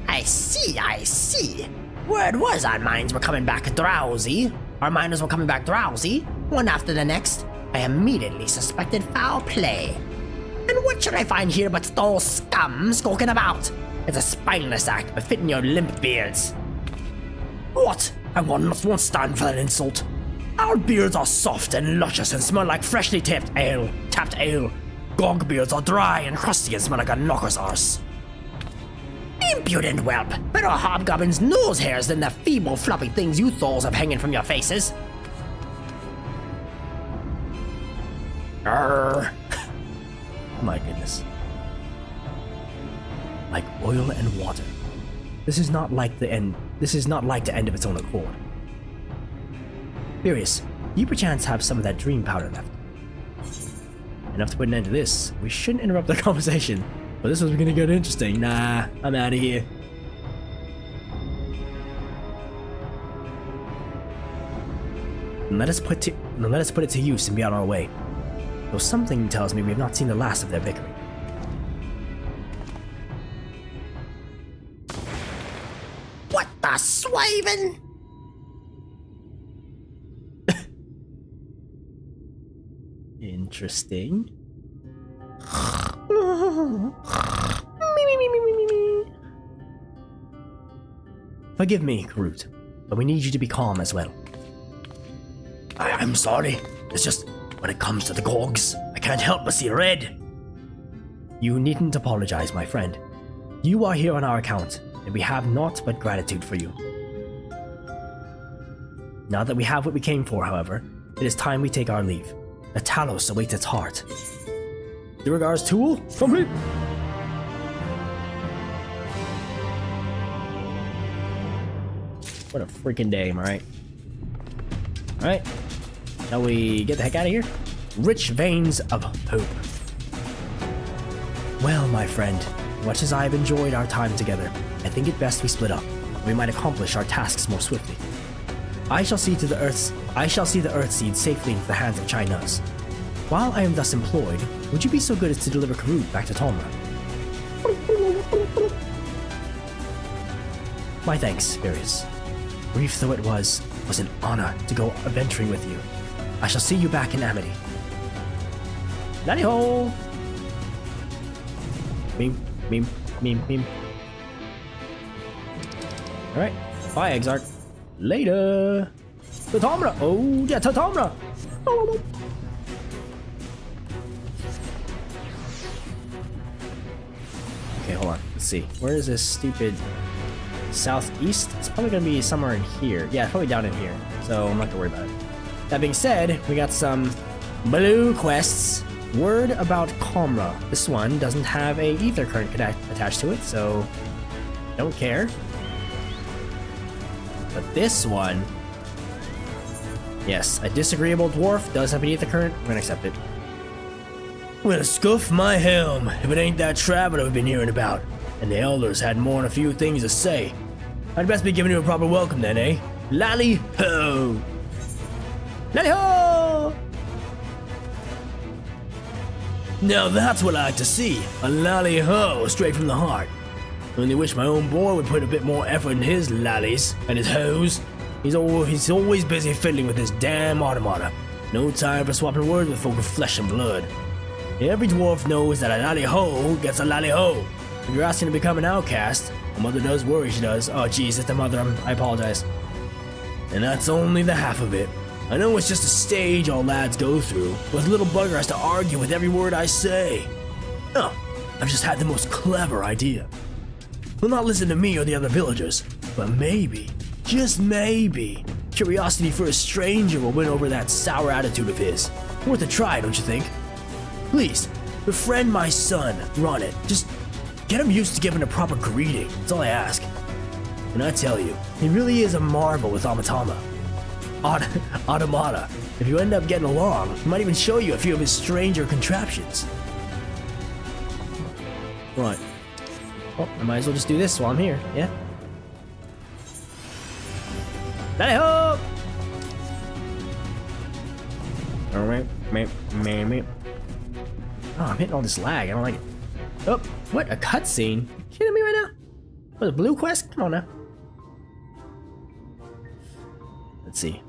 I see. Word was our minds were coming back drowsy. Our miners were coming back drowsy, one after the next. I immediately suspected foul play. And what should I find here but Tholls scum skulking about? It's a spineless act befitting your limp beards. What? I won't stand for that insult. Our beards are soft and luscious and smell like freshly tapped ale. Gog beards are dry and crusty and smell like a knocker's arse. Impudent whelp! Better hobgoblins' nose hairs than the feeble floppy things you Tholls have hanging from your faces. Arrgh. My goodness. Like oil and water. This is not like to end of its own accord. Furious, you perchance have some of that dream powder left. Enough to put an end to this. We shouldn't interrupt the conversation, but this was gonna get interesting. Nah, I'm out of here. And let us put it to use and be on our way. Though something tells me we have not seen the last of their bickering. What the swavin'? Interesting. Forgive me, Karut, but we need you to be calm as well. I'm sorry. It's just, when it comes to the Gorgs, I can't help but see red. You needn't apologize, my friend. You are here on our account, and we have naught but gratitude for you. Now that we have what we came for, however, it is time we take our leave. The Talos awaits its heart. Duergar's Tewel, complete! What a freaking day, am I right? Alright. Shall we get the heck out of here? Rich veins of hope. Well, my friend, much as I have enjoyed our time together, I think it best we split up. We might accomplish our tasks more swiftly. I shall see the Earth Seed safely into the hands of Chynuz. While I am thus employed, would you be so good as to deliver Karut back to Tomra? My thanks, Various. Brief though it was an honor to go adventuring with you. I shall see you back in Amity. Nanny ho! Meme. Alright, bye, Exarch. Later! To Tomra! Oh, yeah, to Tomra! Okay, hold on. Let's see. Where is this stupid southeast? It's probably gonna be somewhere in here. Yeah, probably down in here. So I'm not gonna worry about it. That being said, we got some blue quests. Word about Comra. This one doesn't have a Aether current attached to it, so don't care. But this one, yes, a Disagreeable Dwarf does have an Aether current. I'm gonna accept it. Well, scuff my helm if it ain't that traveler we've been hearing about. And the elders had more than a few things to say. I'd best be giving you a proper welcome then, eh? Lally ho! Lally ho! Now that's what I like to see. A lally ho straight from the heart. Only wish my own boy would put a bit more effort in his lallies and his hoes. He's always busy fiddling with his damn automata. No time for swapping words with folk of flesh and blood. Every dwarf knows that a lally ho gets a lally ho. If you're asking to become an outcast, my mother does worry, she does. Oh jeez, it's the mother, I apologize. And that's only the half of it. I know it's just a stage all lads go through, but the little bugger has to argue with every word I say. Oh, I've just had the most clever idea. He'll not listen to me or the other villagers, but maybe, just maybe, curiosity for a stranger will win over that sour attitude of his. Worth a try, don't you think? Please, befriend my son, Ronit. Just get him used to giving a proper greeting, that's all I ask. And I tell you, he really is a marvel with automata. If you end up getting along, he might even show you a few of his stranger contraptions. Right. Well, I might as well just do this while I'm here, yeah? Daddy ho! Oh, I'm hitting all this lag, I don't like it. Oh, what? A cutscene? You kidding me right now? What, a blue quest? Come on now. Let's see.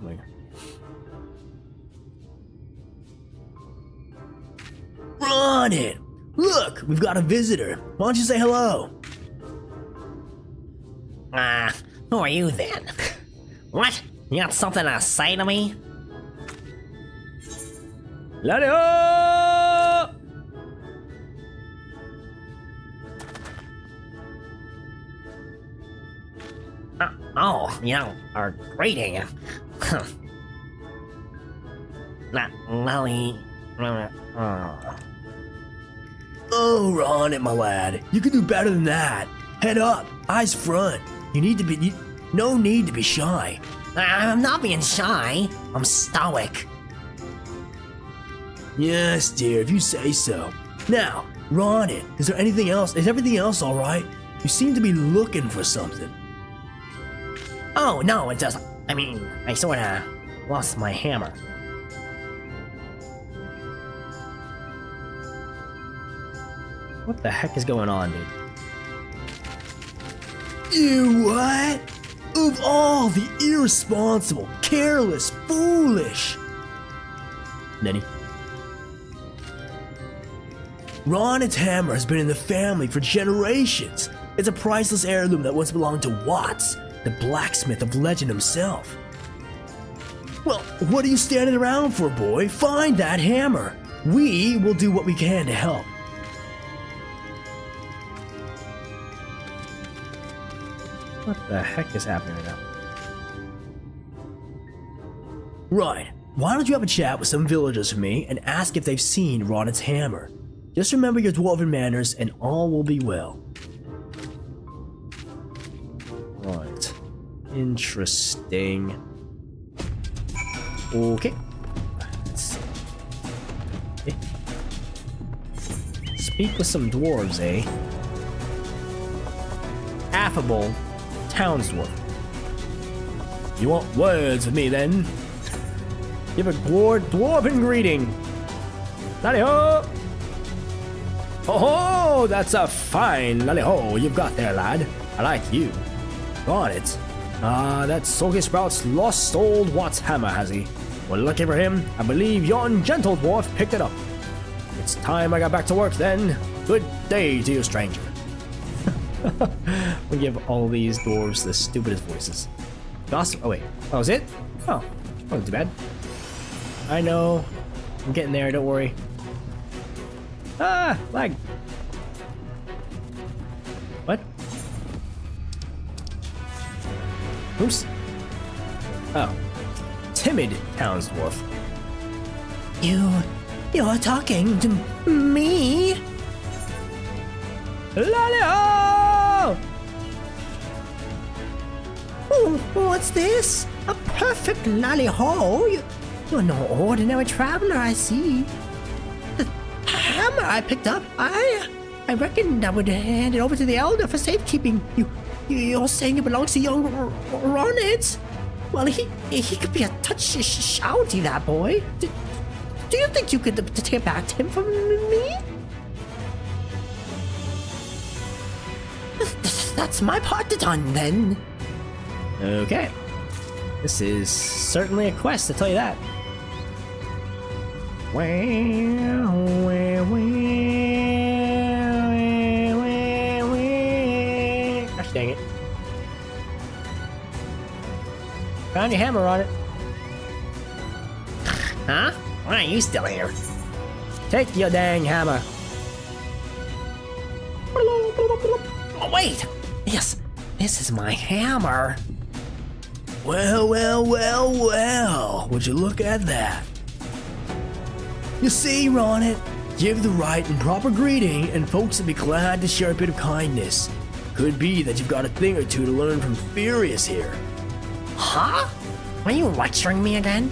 Run it! Look, we've got a visitor. Why don't you say hello? Who are you then? What? You got something to say to me? Ladio! Oh, you know, our greeting. Lally. Oh, Ron it, my lad. You can do better than that. Head up, eyes front. You need to be. No need to be shy. I'm not being shy. I'm stoic. Yes, dear, if you say so. Now, Ron it. Is there anything else? Is everything else all right? You seem to be looking for something. Oh, no, it doesn't. I mean, I sorta Lost my hammer. What the heck is going on, dude? You what? Of all the irresponsible, careless, foolish. Nenny. Ronet's hammer has been in the family for generations. It's a priceless heirloom that once belonged to Watts, the blacksmith of legend himself. Well, what are you standing around for, boy? Find that hammer. We will do what we can to help. What the heck is happening right now? Right. Why don't you have a chat with some villagers for me and ask if they've seen Ronet's hammer? Just remember your dwarven manners and all will be well. Right. Interesting. Okay. Let's see. Okay. Speak with some dwarves, eh? Affable Townsdwarf. You want words with me then? Give a dwarven greeting. Lally-ho! Oh, that's a fine lally-ho you've got there, lad. I like you. Got it. That Sulky Sprout's lost old Watts hammer, has he? Well, lucky for him, I believe yon gentle dwarf picked it up. It's time I got back to work then. Good day to you, stranger. We give all these dwarves the stupidest voices. Gossip. Oh, wait. Oh, is it? Oh, wasn't too bad. I know. I'm getting there, don't worry. Ah, lag. What? Oops. Oh. Timid Townsdwarf. You're talking to me? Lally-ho! Oh, what's this? A perfect lally-ho? You're no ordinary traveler, I see. The hammer I picked up, I reckoned I would hand it over to the elder for safekeeping. You're saying it belongs to young Ronet? Well, he could be a touch shouty, that boy. Do you think you could take it back to him from me? That's my part done, then. Okay. This is certainly a quest, I'll tell you that. Gosh dang it. Found your hammer on it. Huh? Why are you still here? Take your dang hammer. Oh, wait! Yes, this is my hammer. Well, would you look at that? You see, Ronet, give the right and proper greeting and folks will be glad to share a bit of kindness. Could be that you've got a thing or two to learn from Furious here. Huh? Are you lecturing me again?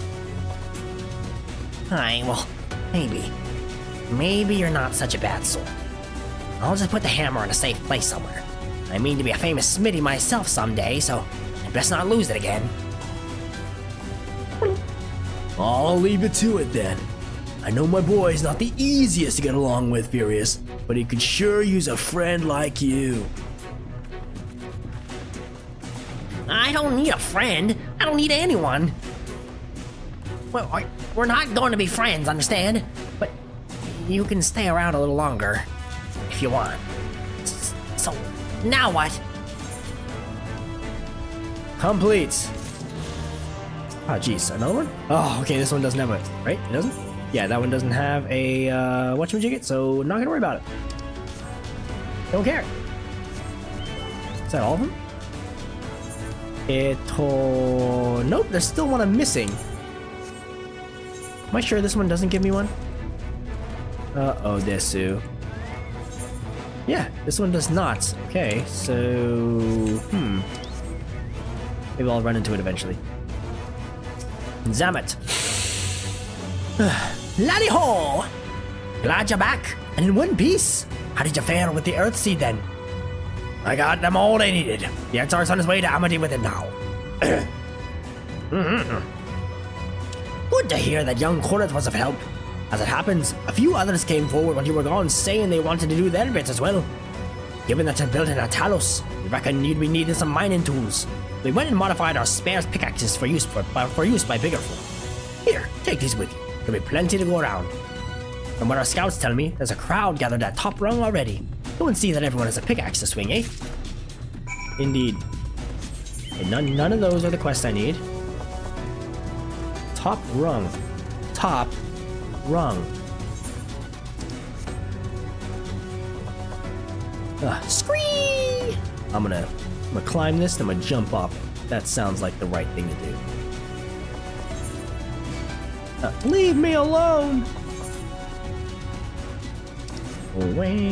Aye, well, maybe. Maybe you're not such a bad soul. I'll just put the hammer in a safe place somewhere. I mean to be a famous smithy myself someday, so I best not lose it again. I'll leave it to it then. I know my boy's not the easiest to get along with, Furious, but he could sure use a friend like you. I don't need a friend. I don't need anyone. Well, we're not going to be friends, understand? But you can stay around a little longer, if you want. So, now what? Complete. Oh, jeez, another one? Oh, okay, this one doesn't have a, right? It doesn't? Yeah, that one doesn't have a, whatchamajigget, so not gonna worry about it. Don't care. Is that all of them? Nope, there's still one I'm missing. Am I sure this one doesn't give me one? Uh-oh, Desu. Yeah, this one does not. Okay, so... Maybe I'll run into it eventually. Zamet. Lally-ho! Glad you're back, and in one piece. How did you fare with the Earthseed then? I got them all they needed. The Exarch's on his way to Amity with it now. Good to hear that young Cornet was of help. As it happens, a few others came forward when you were gone, saying they wanted to do their bit as well. Given that you're building a Talos, we reckon you'd be needing some mining tools. We went and modified our spare pickaxes for use by bigger folk. Here, take these with you. There'll be plenty to go around. From what our scouts tell me, there's a crowd gathered at top rung already. Go and see that everyone has a pickaxe to swing, eh? Indeed. Okay, none of those are the quests I need. Top rung. Top rung. Scree! I'm gonna climb this, and I'm gonna jump up. That sounds like the right thing to do. Leave me alone! Away.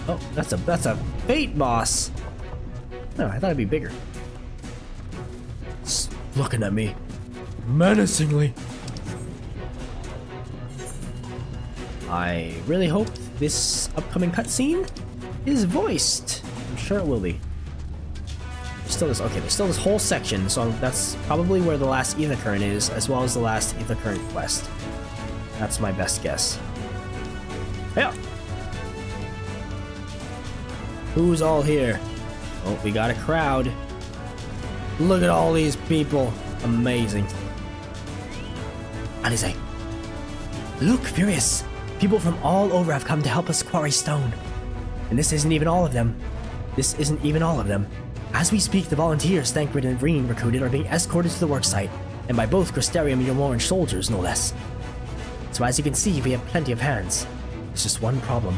Oh, that's a bait boss. No, I thought it'd be bigger. It's looking at me menacingly. I really hope this upcoming cutscene is voiced. I'm sure it will be. There's still this whole section, so that's probably where the last Aether current is, as well as the last Aether current quest. That's my best guess. Yeah. Who's all here? Oh, we got a crowd. Look at all these people. Amazing. Alize. Look, Furious. People from all over have come to help us quarry stone. And this isn't even all of them. As we speak, the volunteers Thancred and Vreen recruited are being escorted to the worksite, and by both Crystarium and Yomoran soldiers, no less. So as you can see, we have plenty of hands. There's just one problem.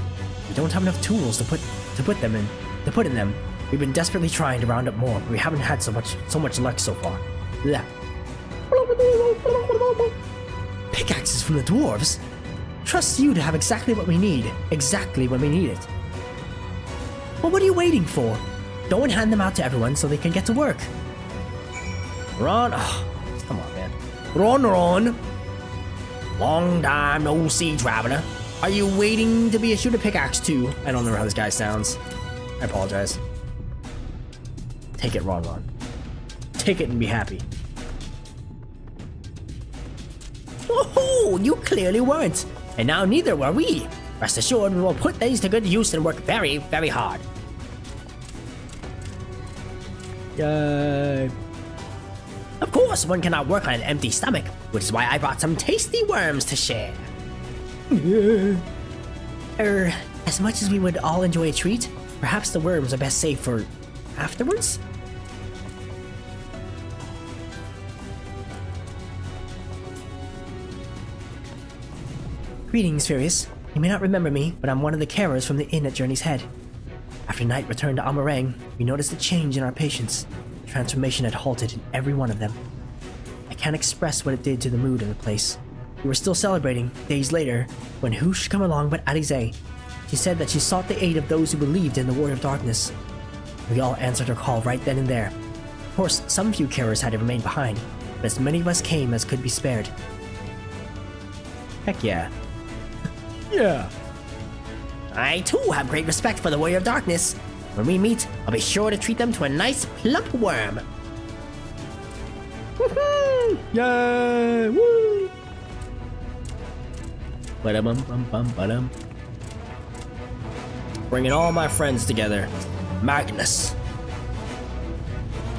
We don't have enough tools to put in them. We've been desperately trying to round up more, but we haven't had so much luck so far. Blah. Pickaxes from the dwarves? Trust you to have exactly what we need, exactly when we need it. Well, what are you waiting for? Go and hand them out to everyone so they can get to work. Ron, oh, come on, man. Ron. Long time no see, traveler. Are you waiting to be issued a pickaxe too? I don't know how this guy sounds. I apologize. Take it, Ron. Take it and be happy. Oh, you clearly weren't. And now neither were we. Rest assured, we will put these to good use and work very, very hard. Yay. Of course, one cannot work on an empty stomach, which is why I brought some tasty worms to share. As much as we would all enjoy a treat, perhaps the worms are best saved for afterwards? Greetings, Furious. You may not remember me, but I'm one of the carers from the inn at Journey's Head. After night returned to Amarang, we noticed a change in our patients. The transformation had halted in every one of them. I can't express what it did to the mood of the place. We were still celebrating, days later, when who should come along but Alize. She said that she sought the aid of those who believed in the Warrior of Darkness. We all answered her call right then and there. Of course, some few carers had to remain behind, but as many of us came as could be spared. Heck yeah. Yeah. I too have great respect for the Warrior of Darkness. When we meet, I'll be sure to treat them to a nice plump worm. Woohoo! Yay! Woo! Ba-dum-bum-bum-bum. Bringing all my friends together. Magnus.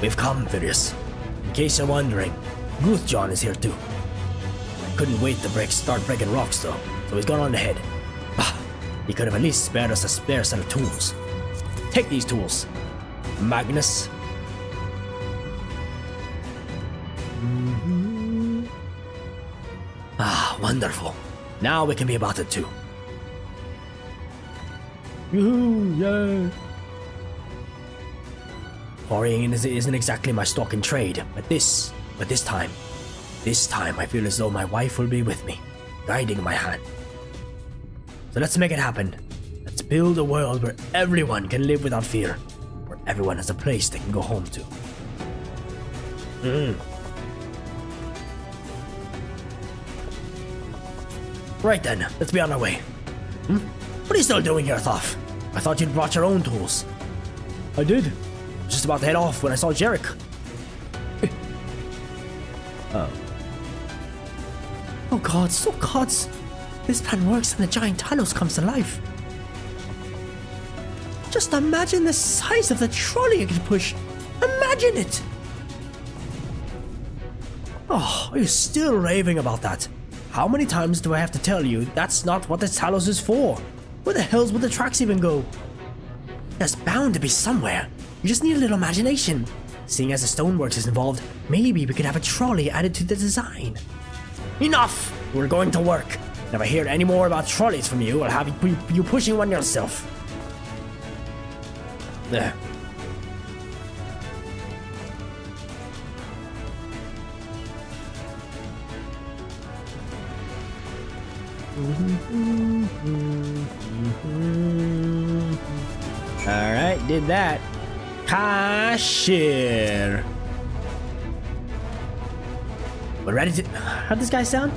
We've come, Furious. In case you're wondering, Guthjon is here too. Couldn't wait to start breaking rocks though, so he's gone on ahead. Bah, he could have at least spared us a spare set of tools. Take these tools, Magnus. Ah, wonderful. Now we can be about it too. Yoo-hoo, yay! Quarrying isn't exactly my stock in trade, but this time I feel as though my wife will be with me, guiding my hand. So let's make it happen. Let's build a world where everyone can live without fear, where everyone has a place they can go home to. Right then, let's be on our way. What are you still doing here, Thoth? I thought you'd brought your own tools. I did. just about to head off when I saw Jarek. Oh. Oh gods, oh gods. This plan works and the giant Talos comes to life. Just imagine the size of the trolley it can push. Imagine it! Oh, are you still raving about that? How many times do I have to tell you that's not what the Talos is for? Where the hells would the tracks even go? There's bound to be somewhere. You just need a little imagination. Seeing as the stoneworks is involved, maybe we could have a trolley added to the design. Enough! We're going to work. If I hear any more about trolleys from you, I'll have you pushing one yourself. There. Alright, did that. Kashir. We're ready to... How'd this guy sound?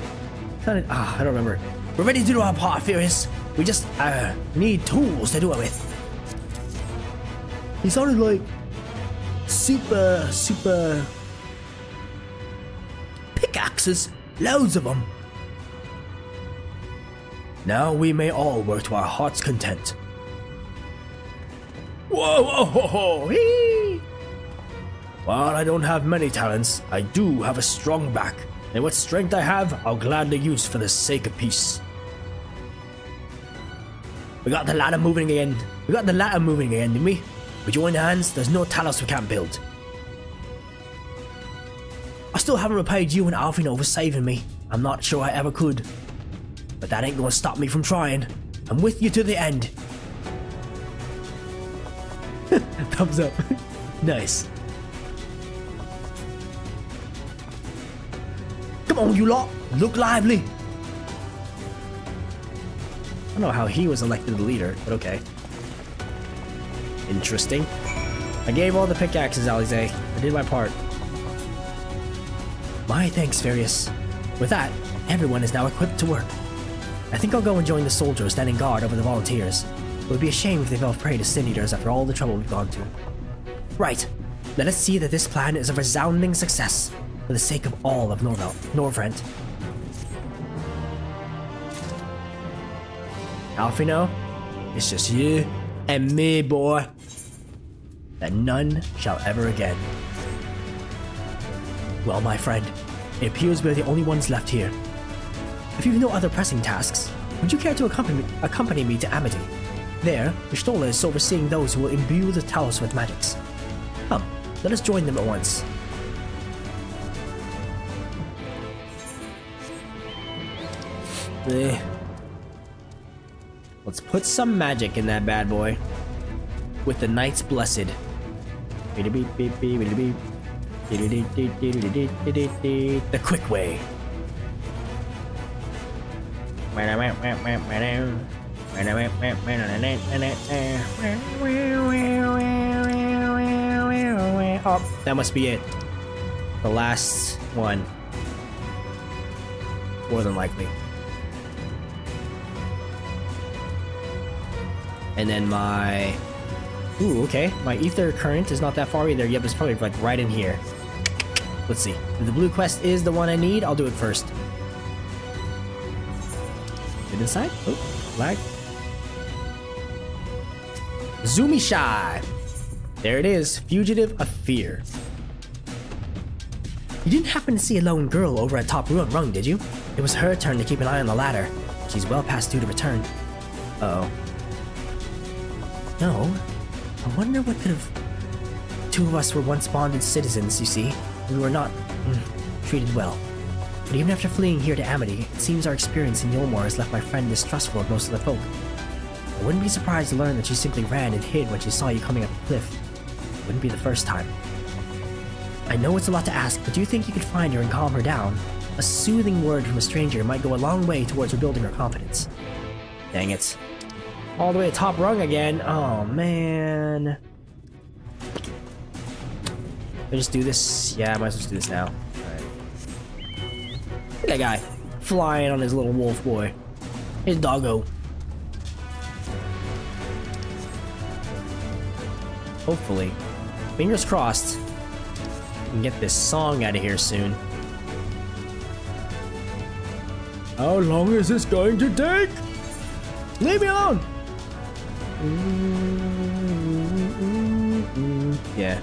I don't remember. We're ready to do our part, Furious. We just need tools to do it with. He sounded like super pickaxes. Loads of them. Now we may all work to our heart's content. Whoa, whoa, whoa, whoa, hee! While I don't have many talents, I do have a strong back, and what strength I have, I'll gladly use for the sake of peace. We got the ladder moving again. Didn't we? We join hands, there's no Talos we can't build. I still haven't repaid you and Alfino for saving me. I'm not sure I ever could. But that ain't gonna stop me from trying. I'm with you to the end. Thumbs up. Nice. Come on, you lot. Look lively. I don't know how he was elected the leader, but okay. Interesting. I gave all the pickaxes, Alize. I did my part. My thanks, Furious. With that, everyone is now equipped to work. I think I'll go and join the soldiers standing guard over the volunteers. It would be a shame if they fell prey to Sin Eaters after all the trouble we've gone to. Right. Let us see that this plan is a resounding success, for the sake of all of Norvrent. Alfino, it's just you and me, boy. That none shall ever again. Well, my friend, it appears we're the only ones left here. If you've no other pressing tasks, would you care to accompany me to Amity? There, Y'shtola is overseeing those who will imbue the Talos with magics. Come, let us join them at once. Let's put some magic in that bad boy. With the Knights Blessed. The quick way. Oh, that must be it. The last one. More than likely. And then my... Ooh, okay. My Aether current is not that far either. Yep, it's probably like right in here. Let's see. If the blue quest is the one I need, I'll do it first. Get inside. Oh, lag. Zoomy Shy. There it is. Fugitive of Fear. You didn't happen to see a lone girl over at top rung, did you? It was her turn to keep an eye on the ladder. She's well past due to return. Uh-oh. No. I wonder what could have... Two of us were once bonded citizens, you see. We were not... treated well. But even after fleeing here to Amity, it seems our experience in Yolmor has left my friend distrustful of most of the folk. I wouldn't be surprised to learn that she simply ran and hid when she saw you coming up the cliff. It wouldn't be the first time. I know it's a lot to ask, but do you think you could find her and calm her down? A soothing word from a stranger might go a long way towards rebuilding her confidence. Dang it. All the way to top rung again. Oh, man. I just do this? Yeah, I might as well just do this now. Alright. Look at that guy. Flying on his little wolf boy. His doggo. Hopefully. fingers crossed, we can get this song out of here soon. How long is this going to take? Leave me alone! Yeah,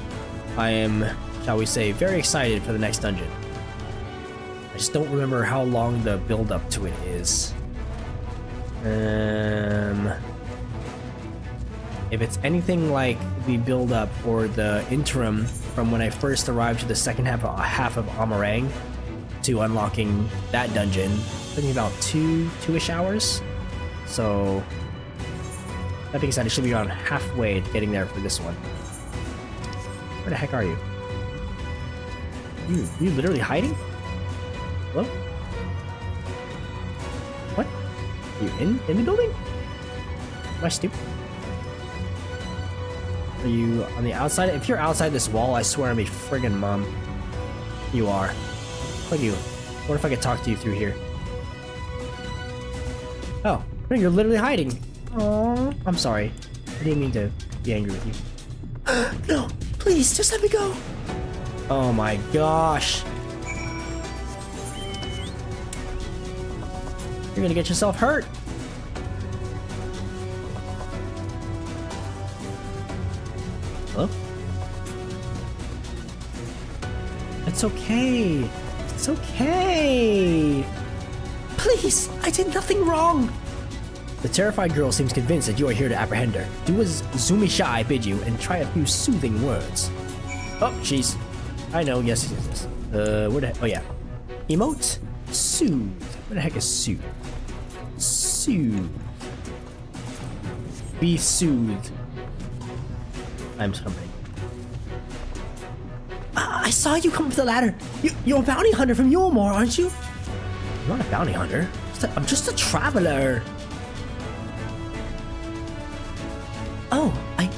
I am, shall we say, very excited for the next dungeon. I just don't remember how long the build-up to it is. If it's anything like the build-up or the interim from when I first arrived to the second half of Amarang to unlocking that dungeon, I think about two-ish hours. So that being said, I should be around halfway to getting there for this one. Where the heck are you? You literally hiding? Hello? What? Are you in the building? Am I stupid? Are you on the outside? If you're outside this wall, I swear I'm a friggin' mom. You are. Look at you. What if I could talk to you through here? Oh, you're literally hiding. Oh, I'm sorry. I didn't mean to be angry with you. No, please, just let me go. Oh my gosh. You're gonna get yourself hurt. Hello? It's okay. It's okay. Please, I did nothing wrong. The terrified girl seems convinced that you are here to apprehend her. Do as Zumi-Shai bid you and try a few soothing words. Oh, jeez. I know, yes, yes. Where the heck? Oh, yeah. Emote? Soothe. Where the heck is soothe? Soothe. Be soothed. I'm something. I saw you come up the ladder. You're a bounty hunter from Yulmore, aren't you? I'm not a bounty hunter. I'm just a traveler. Oh, I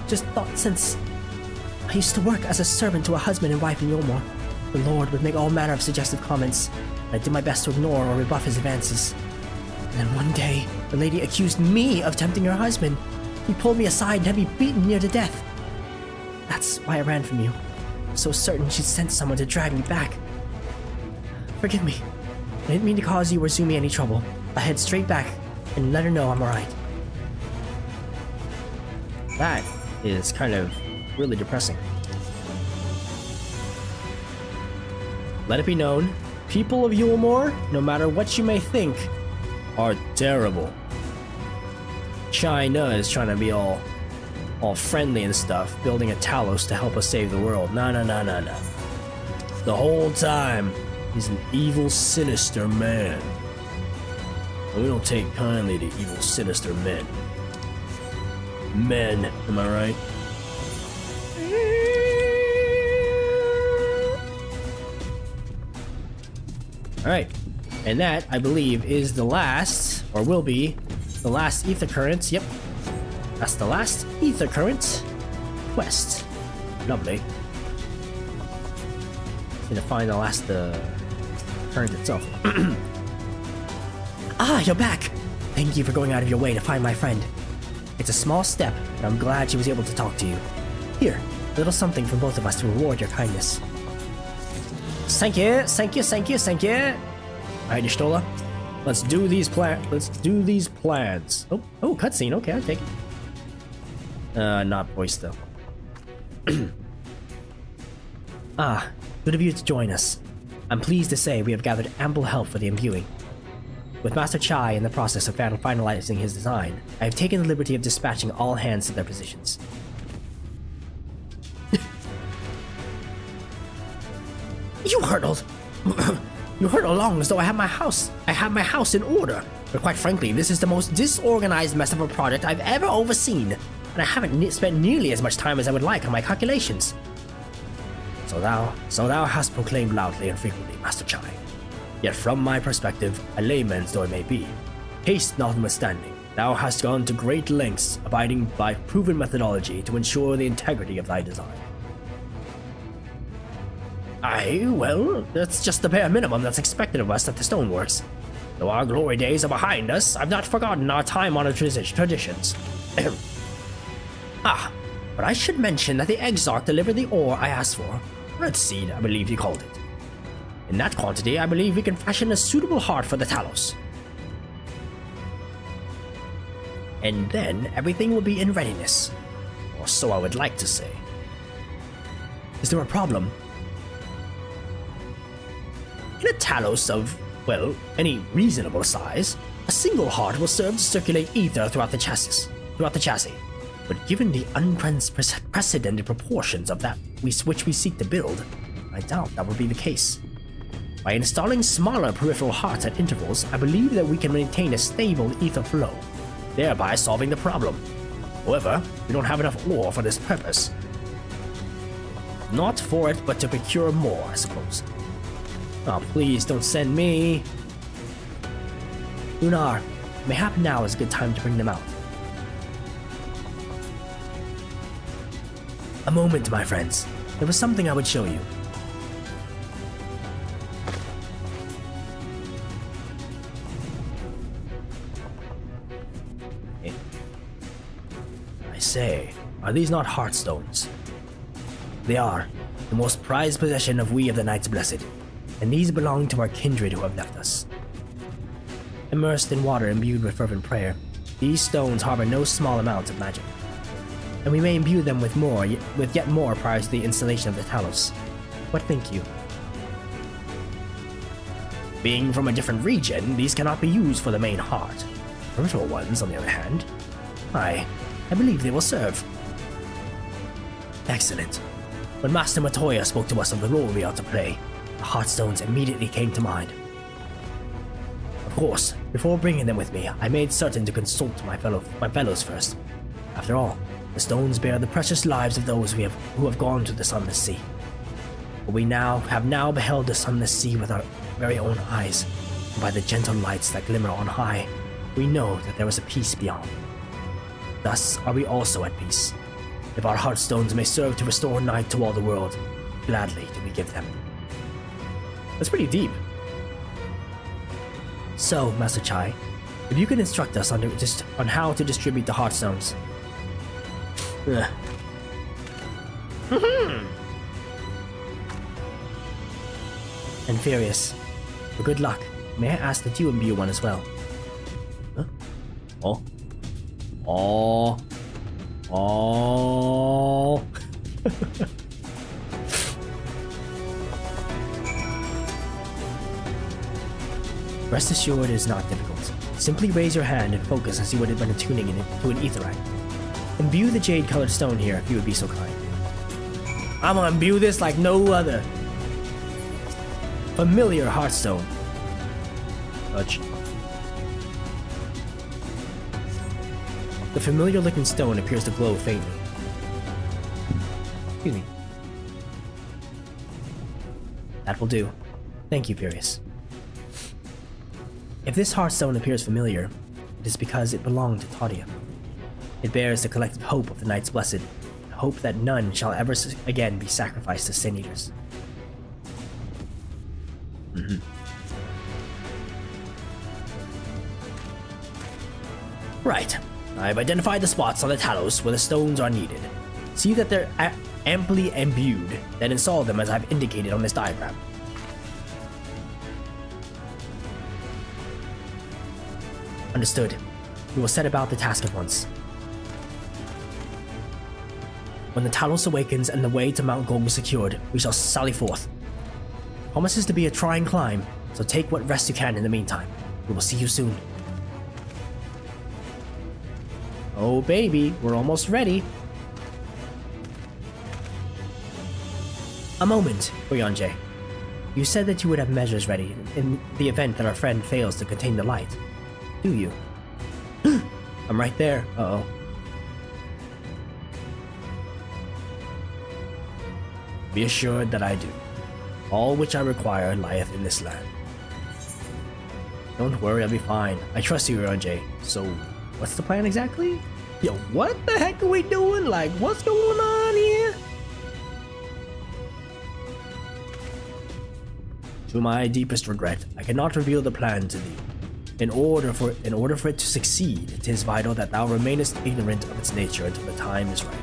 just thought since I used to work as a servant to a husband and wife in Yulmore, the Lord would make all manner of suggestive comments. I did my best to ignore or rebuff his advances. And then one day, the lady accused me of tempting her husband. He pulled me aside and had me beaten near to death. That's why I ran from you. So certain she'd sent someone to drag me back. Forgive me. I didn't mean to cause you or Zumi any trouble. I'll head straight back and let her know I'm alright. That is kind of really depressing. Let it be known, people of Yulmore, no matter what you may think, are terrible. China is trying to be all friendly and stuff, building a Talos to help us save the world. No. The whole time, he's an evil, sinister man. And we don't take kindly to evil, sinister men. Men, am I right? Alright, and that, I believe, is the last, or will be, the last Aether Current. Yep, that's the last Aether Current quest. Lovely. Need to find the last current itself. Ah, you're back! Thank you for going out of your way to find my friend. It's a small step, but I'm glad she was able to talk to you. Here, a little something from both of us to reward your kindness. Thank you. Alright, Y'shtola. Let's do these plans. Oh, cutscene. Okay, I'll take it. Not voice though. Ah, good of you to join us. I'm pleased to say we have gathered ample help for the imbuing. With Master Chai in the process of finalizing his design, I have taken the liberty of dispatching all hands to their positions. You hurtled! You hurtled along as though I have my house in order. But quite frankly, this is the most disorganized mess of a project I've ever overseen, and I haven't spent nearly as much time as I would like on my calculations. So thou hast proclaimed loudly and frequently, Master Chai. Yet from my perspective, a layman's though it may be, haste notwithstanding, thou hast gone to great lengths, abiding by proven methodology to ensure the integrity of thy design. Aye, well, that's just the bare minimum that's expected of us at the Stoneworks. Though our glory days are behind us, I've not forgotten our time-honored traditions. But I should mention that the Exarch delivered the ore I asked for. Earthseed, I believe you called it. In that quantity, I believe we can fashion a suitable heart for the Talos. And then everything will be in readiness. Or so I would like to say. Is there a problem? In a Talos of, well, any reasonable size, a single heart will serve to circulate ether throughout the chassis. But given the unprecedented proportions of that which we seek to build, I doubt that will be the case. By installing smaller peripheral hearts at intervals, I believe that we can maintain a stable ether flow, thereby solving the problem. However, we don't have enough ore for this purpose. Not for it, but to procure more, I suppose. Oh, please don't send me. Lunar, mayhap now is a good time to bring them out. A moment, my friends. There was something I would show you. I say, are these not heartstones? They are, the most prized possession of we of the Knights Blessed, and these belong to our kindred who have left us. Immersed in water imbued with fervent prayer, these stones harbor no small amounts of magic, and we may imbue them with yet more prior to the installation of the Talos. What think you? Being from a different region, these cannot be used for the main heart. Peripheral ones, on the other hand, I believe they will serve. Excellent. When Master Matoya spoke to us of the role we ought to play, the Heartstones immediately came to mind. Of course, before bringing them with me, I made certain to consult my fellows first. After all, the stones bear the precious lives of those who have gone to the Sunless Sea. But we have now beheld the Sunless Sea with our very own eyes, and by the gentle lights that glimmer on high, we know that there is a peace beyond. Thus are we also at peace. If our Heartstones may serve to restore night to all the world, gladly do we give them. That's pretty deep. So, Master Chai, if you could instruct us on how to distribute the Heartstones. And Furious, for good luck, may I ask that you imbue one as well? Huh? Oh. Oh. Oh. Rest assured it is not difficult. Simply raise your hand and focus as you would have been tuning into an aetherite. Imbue the jade-colored stone here if you would be so kind. I'm gonna imbue this like no other. Familiar Heartstone. Touch. The familiar-looking stone appears to glow faintly. Excuse me. That will do. Thank you, Furious. If this Heartstone appears familiar, it is because it belonged to Tadia. It bears the collective hope of the Knights Blessed, hope that none shall ever again be sacrificed to Sin Eaters. Right. I've identified the spots on the Talos where the stones are needed. See that they're amply imbued, then install them as I've indicated on this diagram. Understood. We will set about the task at once. When the Talos awakens and the way to Mount Gold is secured, we shall sally forth. Promises to be a trying climb, so take what rest you can in the meantime. We will see you soon. Oh baby, we're almost ready. A moment, Oyonje. You said that you would have measures ready in the event that our friend fails to contain the light. Do you? I'm right there. Uh-oh. Be assured that I do. All which I require lieth in this land. Don't worry, I'll be fine. I trust you, RJ. So, what's the plan exactly? Yo, what the heck are we doing? Like, what's going on here? To my deepest regret, I cannot reveal the plan to thee. In order for it to succeed, it is vital that thou remainest ignorant of its nature until the time is right.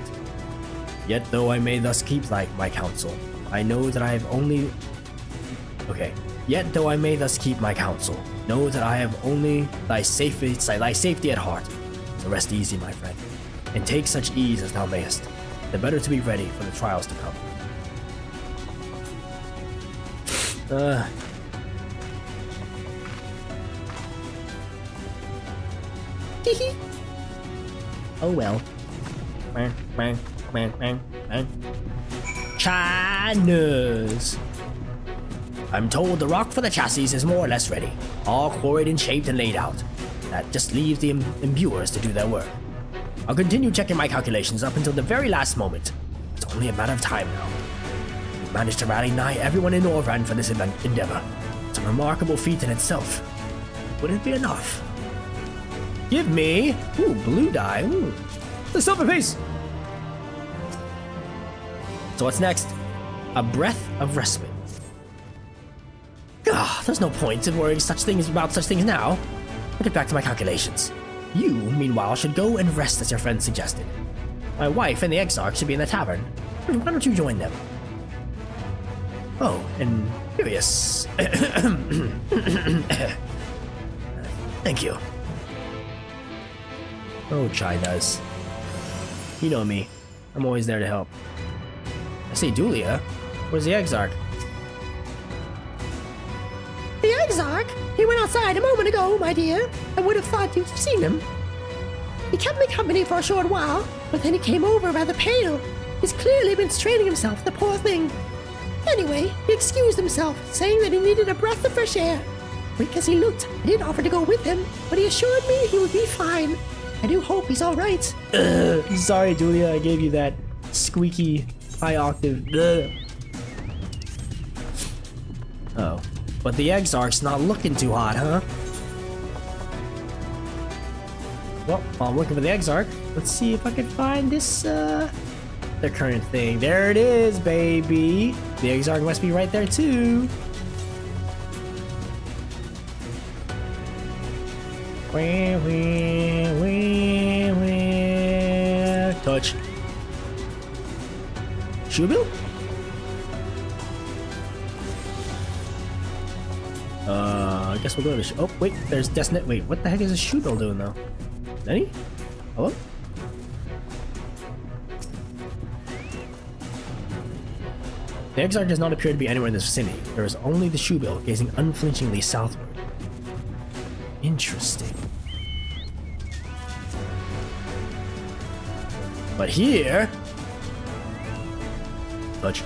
Yet though I may thus keep my counsel, I know that I have only... Okay. Yet though I may thus keep my counsel, know that I have only thy safety at heart. So rest easy, my friend, and take such ease as thou mayest, the better to be ready for the trials to come. Oh well. Chinese. I'm told the rock for the chassis is more or less ready, all quarried and shaped and laid out. That just leaves the imbuers to do their work. I'll continue checking my calculations up until the very last moment. It's only a matter of time now. We've managed to rally nigh everyone in Orvan for this endeavor. It's a remarkable feat in itself. Would it be enough? Give me... Ooh, blue die. Ooh. The silver piece! So what's next? A Breath of Respite. There's no point in worrying about such things now. I'll get back to my calculations. You, meanwhile, should go and rest as your friend suggested. My wife and the Exarch should be in the tavern. Why don't you join them? Oh, and curious. Thank you. Oh, Chai does. You know me. I'm always there to help. I say Dulia. Where's the Exarch? The Exarch? He went outside a moment ago, my dear. I would have thought you'd have seen him. He kept me company for a short while, but then he came over rather pale. He's clearly been straining himself, the poor thing. Anyway, he excused himself, saying that he needed a breath of fresh air. Weak as he looked, I did offer to go with him, but he assured me he would be fine. I do hope he's all right. Sorry, Dulia, I gave you that squeaky high octave. Oh. But the Exarch's not looking too hot, huh? Well, while I'm looking for the Exarch, let's see if I can find this, the current thing. There it is, baby! The Exarch must be right there, too. Touch. ShB? I guess we'll go to oh, wait, there's Destinate. Wait, what the heck is a ShB doing, though? Any? Hello? The Exarch does not appear to be anywhere in this vicinity. There is only the ShB gazing unflinchingly southward. Interesting. But here... Touch.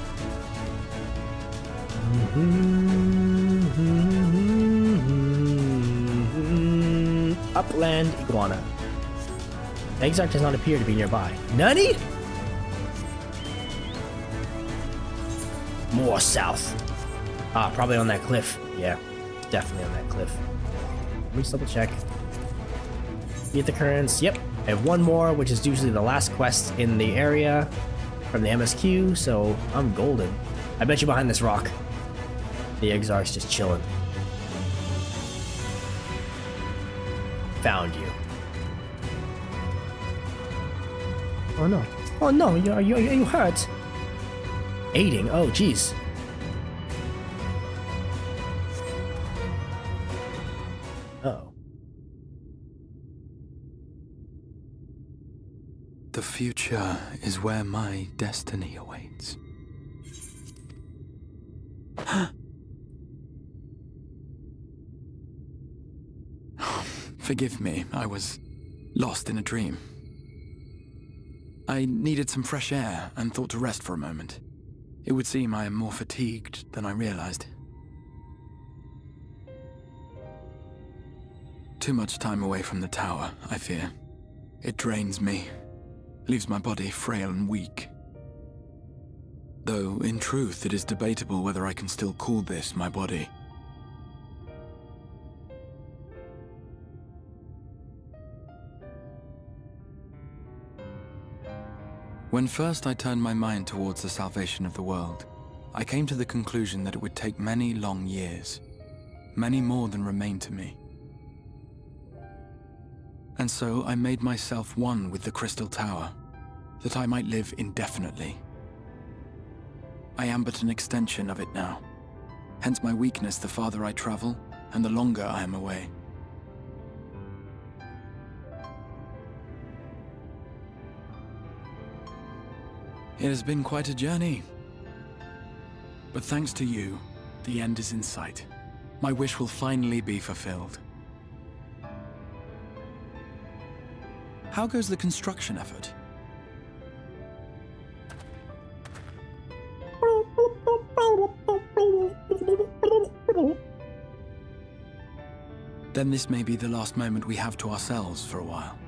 Upland iguana. The Exarch does not appear to be nearby. Nani? More south. Ah, probably on that cliff. Yeah, definitely on that cliff. Let me just double check. Get the currents. Yep, I have one more, which is usually the last quest in the area from the MSQ, so I'm golden. I bet you behind this rock. The Exarch's just chilling. Found you. Oh no. Oh no, are you hurt? Aiding? Oh jeez. Uh-oh. The future is where my destiny awaits. Forgive me, I was lost in a dream. I needed some fresh air and thought to rest for a moment. It would seem I am more fatigued than I realized. Too much time away from the tower, I fear. It drains me, leaves my body frail and weak. Though, in truth, it is debatable whether I can still call this my body. When first I turned my mind towards the salvation of the world, I came to the conclusion that it would take many long years, many more than remain to me. And so I made myself one with the Crystal Tower, that I might live indefinitely. I am but an extension of it now, hence my weakness the farther I travel, and the longer I am away. It has been quite a journey, but thanks to you, the end is in sight. My wish will finally be fulfilled. How goes the construction effort? Then this may be the last moment we have to ourselves for a while.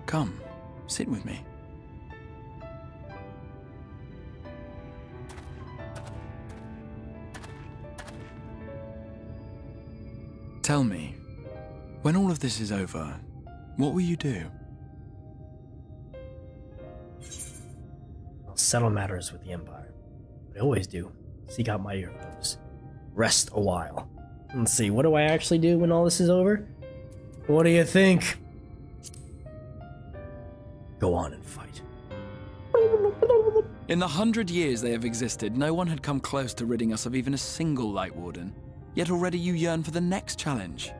Come, sit with me. Tell me, when all of this is over, what will you do? I'll settle matters with the Empire. I always do. Seek out my foes. Rest a while. Let's see, what do I actually do when all this is over? What do you think? Go on and fight. In the 100 years they have existed, no one had come close to ridding us of even a single Light Warden. Yet already you yearn for the next challenge.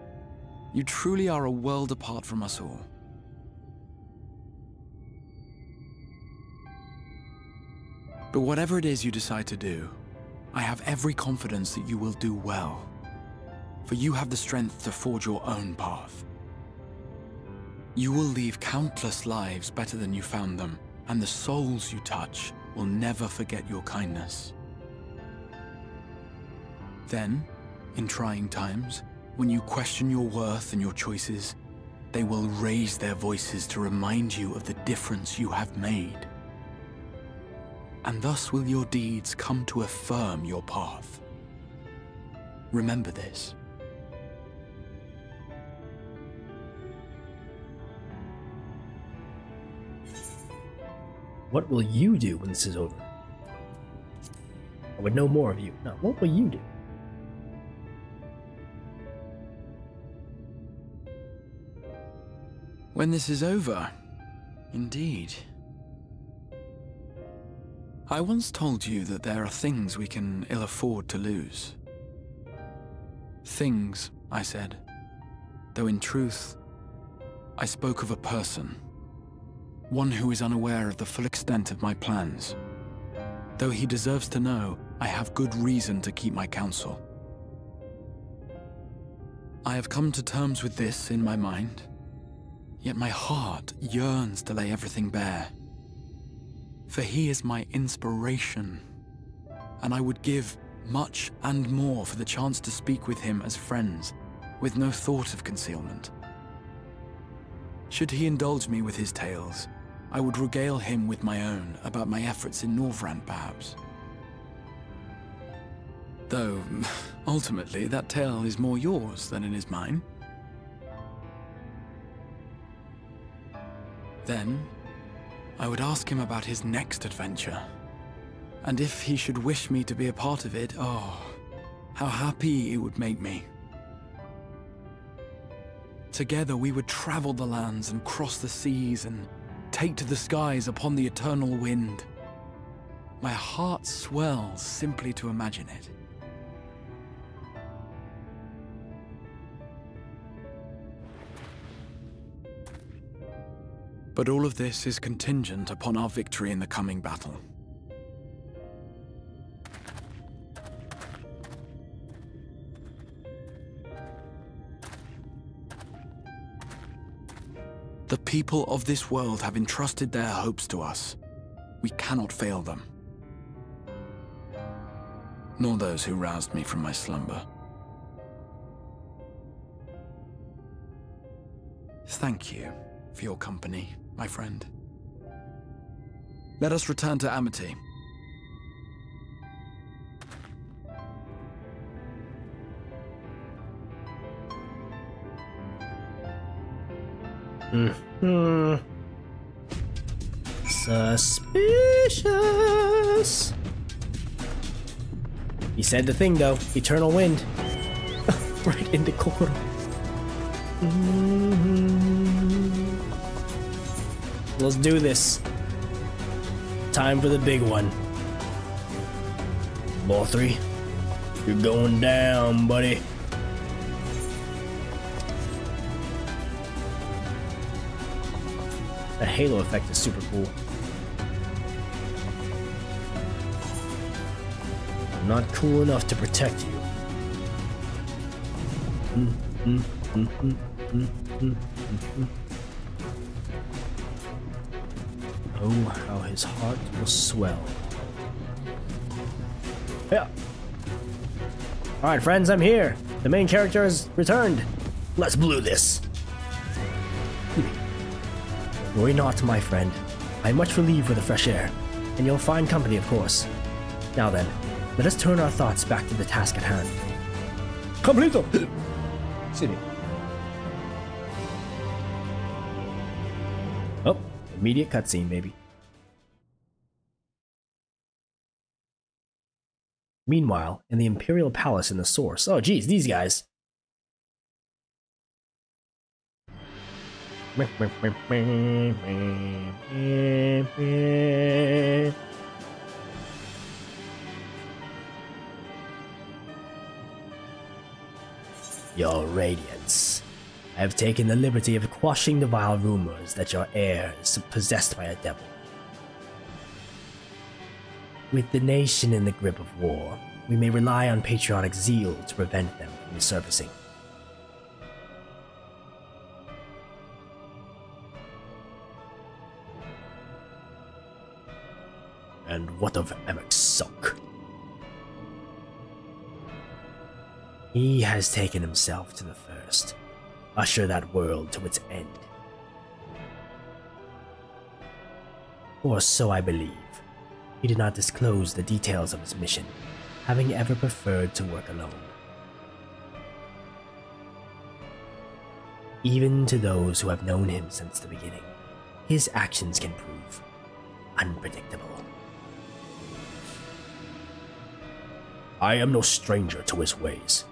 You truly are a world apart from us all. But whatever it is you decide to do, I have every confidence that you will do well. For you have the strength to forge your own path. You will leave countless lives better than you found them, and the souls you touch will never forget your kindness. Then, in trying times, when you question your worth and your choices, they will raise their voices to remind you of the difference you have made. And thus will your deeds come to affirm your path. Remember this. What will you do when this is over? I would know more of you. Now, what will you do? When this is over, indeed. I once told you that there are things we can ill afford to lose. Things, I said, though in truth, I spoke of a person. One who is unaware of the full extent of my plans. Though he deserves to know, I have good reason to keep my counsel. I have come to terms with this in my mind, yet my heart yearns to lay everything bare. For he is my inspiration, and I would give much and more for the chance to speak with him as friends, with no thought of concealment. Should he indulge me with his tales, I would regale him with my own about my efforts in Norvrand, perhaps. Though, ultimately, that tale is more yours than it is mine. Then, I would ask him about his next adventure. And if he should wish me to be a part of it, oh, how happy it would make me. Together we would travel the lands and cross the seas and take to the skies upon the eternal wind. My heart swells simply to imagine it. But all of this is contingent upon our victory in the coming battle. The people of this world have entrusted their hopes to us. We cannot fail them. Nor those who roused me from my slumber. Thank you for your company, my friend. Let us return to Amity. Suspicious. He said the thing though, eternal wind. Right into Kokoro. Let's do this. Time for the big one. Ball 3, you're going down, buddy. The halo effect is super cool. I'm not cool enough to protect you. Oh, how his heart will swell. Yeah. Alright, friends, I'm here. The main character has returned. Let's blue this. Worry not, my friend. I am much relieved for the fresh air, and you'll find company, of course. Now then, let us turn our thoughts back to the task at hand. Completo! Excuse me. Oh, immediate cutscene, baby. Meanwhile, in the Imperial Palace in the Source. Oh, geez, these guys. Your Radiance. I have taken the liberty of quashing the vile rumors that your heir is possessed by a devil. With the nation in the grip of war, we may rely on patriotic zeal to prevent them from resurfacing. And what of MSQ? He has taken himself to the first, usher that world to its end. Or so I believe. He did not disclose the details of his mission, having ever preferred to work alone. Even to those who have known him since the beginning, his actions can prove unpredictable. I am no stranger to his ways.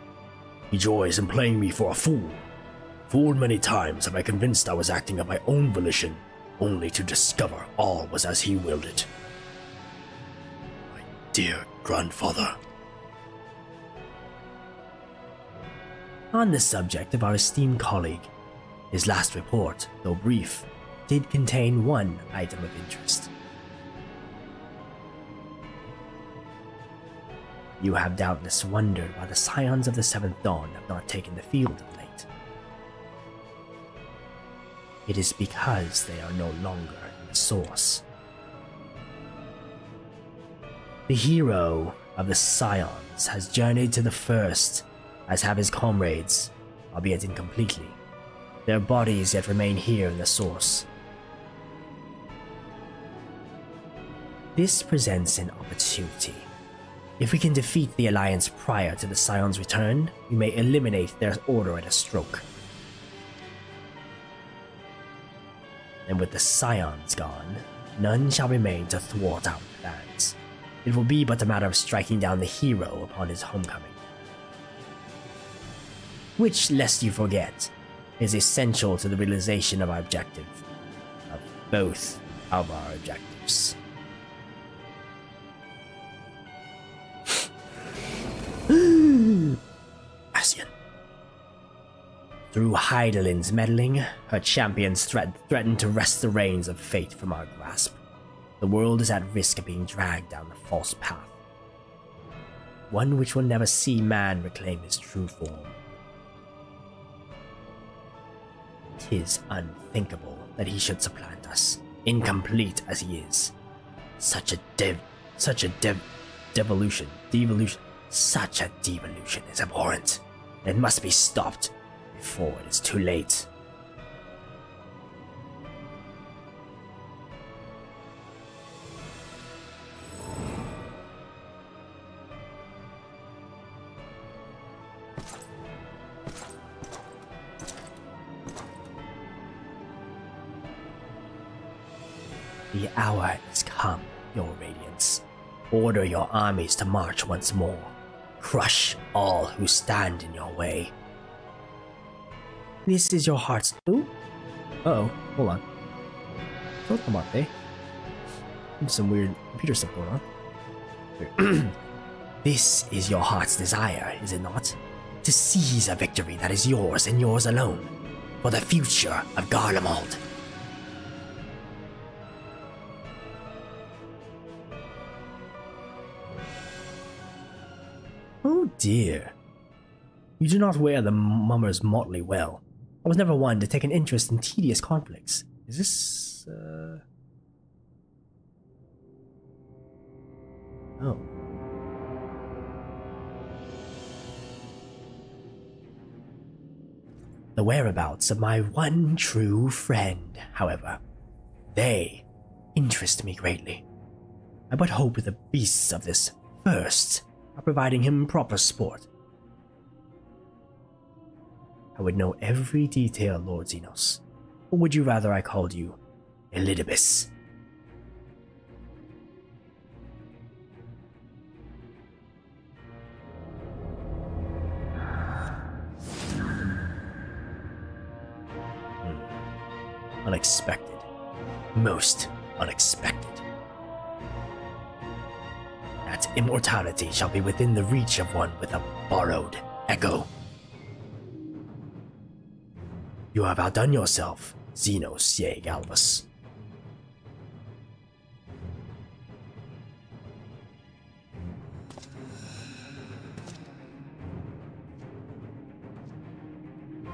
He joys in playing me for a fool. Fooled many times have I convinced I was acting of my own volition, only to discover all was as he willed it. My dear grandfather. On the subject of our esteemed colleague, his last report, though brief, did contain one item of interest. You have doubtless wondered why the Scions of the Seventh Dawn have not taken the field of late. It is because they are no longer in the Source. The hero of the Scions has journeyed to the First, as have his comrades, albeit incompletely. Their bodies yet remain here in the Source. This presents an opportunity. If we can defeat the Alliance prior to the Scions' return, we may eliminate their order at a stroke. And with the Scions gone, none shall remain to thwart our plans. It will be but a matter of striking down the hero upon his homecoming. Which, lest you forget, is essential to the realization of our objective. Of both of our objectives. Ascian. Through Hydaelyn's meddling, her champions threaten to wrest the reins of fate from our grasp. The world is at risk of being dragged down the false path. One which will never see man reclaim his true form. 'Tis unthinkable that he should supplant us, incomplete as he is. Such a devolution is abhorrent. It must be stopped before it is too late. The hour is come, your Radiance. Order your armies to march once more. Crush all who stand in your way. This is your heart's... Ooh. Uh-oh, hold on. Don't come up, eh? Some weird computer stuff going on. This is your heart's desire, is it not? To seize a victory that is yours and yours alone, for the future of Garlemald. Oh dear. You do not wear the mummer's motley well. I was never one to take an interest in tedious conflicts. Is this, Oh. The whereabouts of my one true friend, however, they interest me greatly. I but hope the beasts of this first are providing him proper sport. I would know every detail, Lord Xenos. Or would you rather I called you Elidibus? Unexpected. Most unexpected. That immortality shall be within the reach of one with a borrowed echo. You have outdone yourself, Xenos ye Galvus.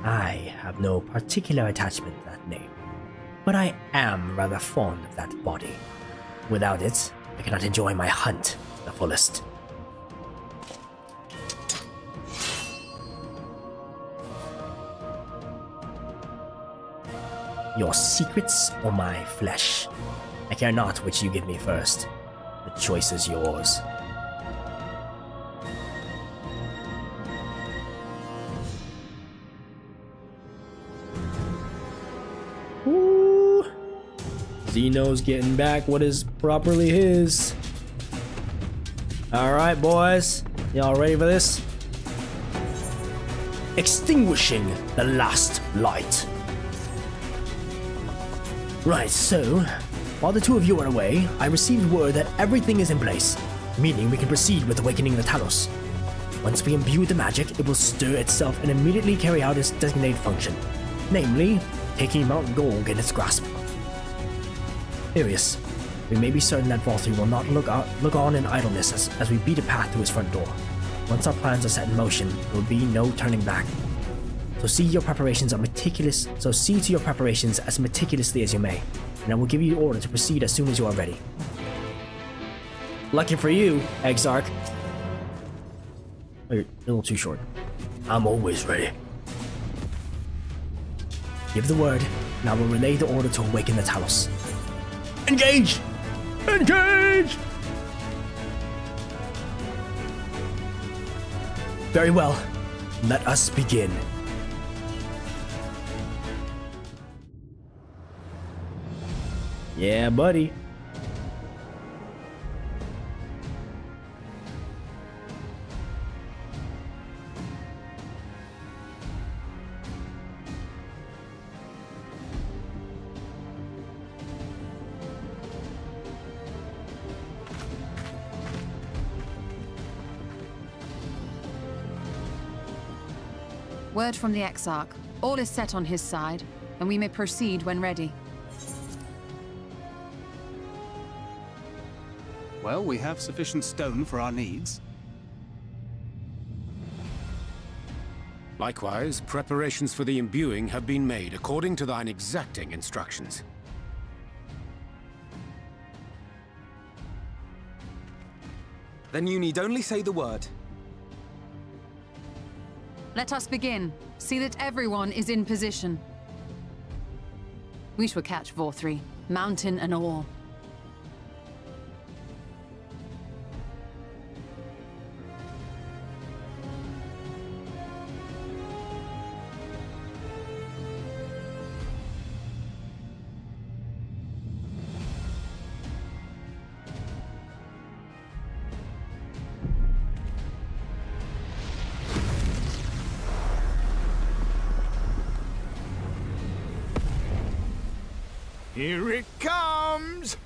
I have no particular attachment to that name, but I am rather fond of that body. Without it, I cannot enjoy my hunt to the fullest. Your secrets or my flesh? I care not which you give me first. The choice is yours. Ooh. Xeno's getting back what is properly his. Alright, boys. Y'all ready for this? Extinguishing the last light. Right, so, while the two of you are away, I received word that everything is in place, meaning we can proceed with awakening the Talos. Once we imbue the magic, it will stir itself and immediately carry out its designated function, namely, taking Mount Golg in its grasp. Arius, we may be certain that Valtteri will not look on in idleness as we beat a path to his front door. Once our plans are set in motion, there will be no turning back. So see to your preparations as meticulously as you may, and I will give you the order to proceed as soon as you are ready. Lucky for you, Exarch. Oh, you're a little too short. I'm always ready. Give the word, and I will relay the order to awaken the Talos. Engage! Engage! Very well. Let us begin. Yeah, buddy. Word from the Exarch. All is set on his side, and we may proceed when ready. Well, we have sufficient stone for our needs. Likewise, preparations for the imbuing have been made according to thine exacting instructions. Then you need only say the word. Let us begin. See that everyone is in position. We shall catch Valtteri, mountain and all. Here it comes!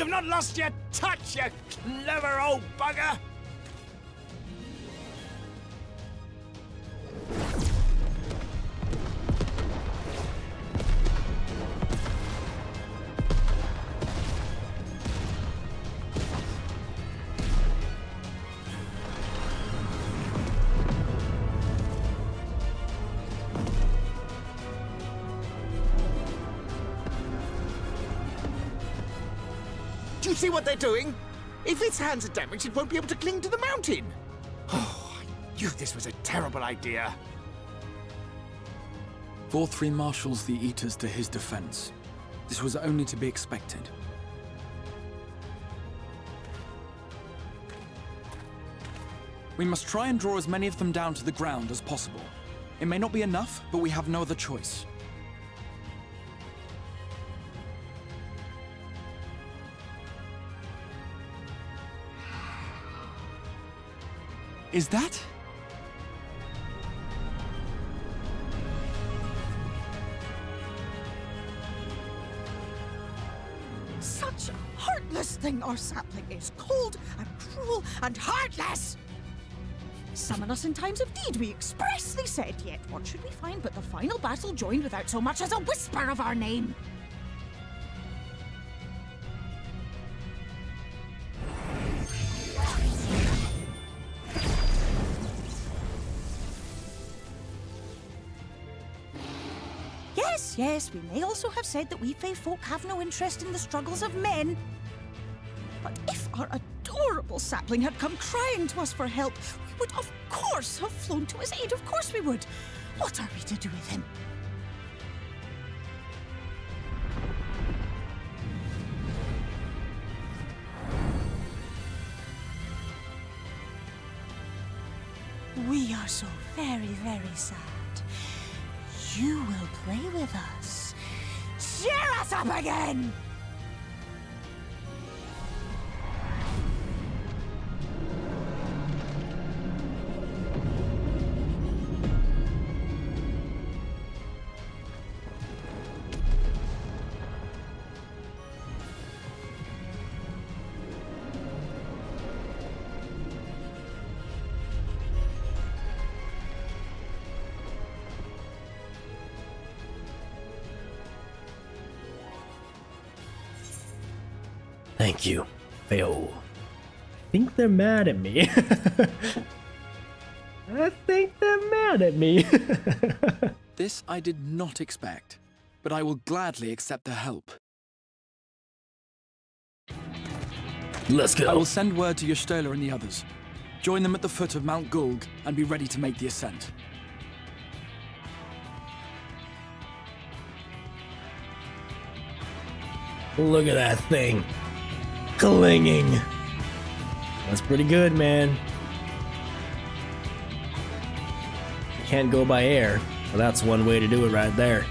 You've not lost your touch, you clever old bugger! Do you see what they're doing? If its hands are damaged, it won't be able to cling to the mountain. Oh, I knew this was a terrible idea. 4-3 marshals the Eaters to his defense. This was only to be expected. We must try and draw as many of them down to the ground as possible. It may not be enough, but we have no other choice. Is that? Such a heartless thing our sapling is. Cold and cruel and heartless! Summon us in times of need, we expressly said, yet what should we find but the final battle joined without so much as a whisper of our name? Yes, we may also have said that we Fae folk have no interest in the struggles of men. But if our adorable sapling had come crying to us for help, we would of course have flown to his aid. Of course we would. What are we to do with him? We are so very, very sad. You will play with us. Cheer us up again! Thank you, Fayo. I think they're mad at me. I think they're mad at me. This I did not expect, but I will gladly accept their help. Let's go. I will send word to Y'shtola and the others. Join them at the foot of Mount Gulg and be ready to make the ascent. Look at that thing. Clinging. That's pretty good, man. You can't go by air. Well, that's one way to do it right there.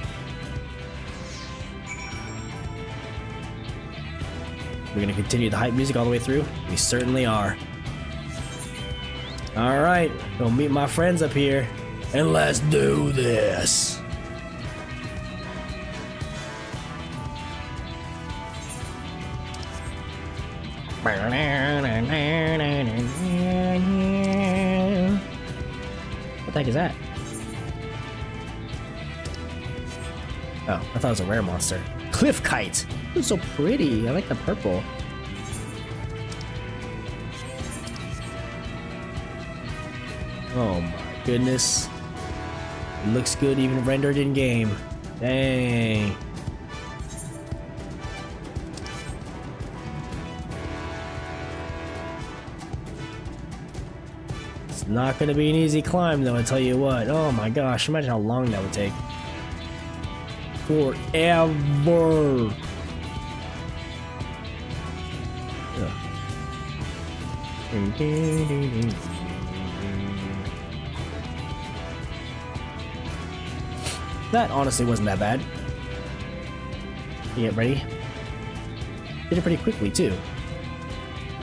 We're gonna continue the hype music all the way through? We certainly are. Alright, go meet my friends up here, and let's do this. What the heck is that? Oh, I thought it was a rare monster. Cliff Kite! It's so pretty. I like the purple. Oh my goodness. It looks good even rendered in game. Dang. It's not gonna be an easy climb though, I tell you what. Oh my gosh, imagine how long that would take. Forever. That honestly wasn't that bad. You get ready? Did it pretty quickly too.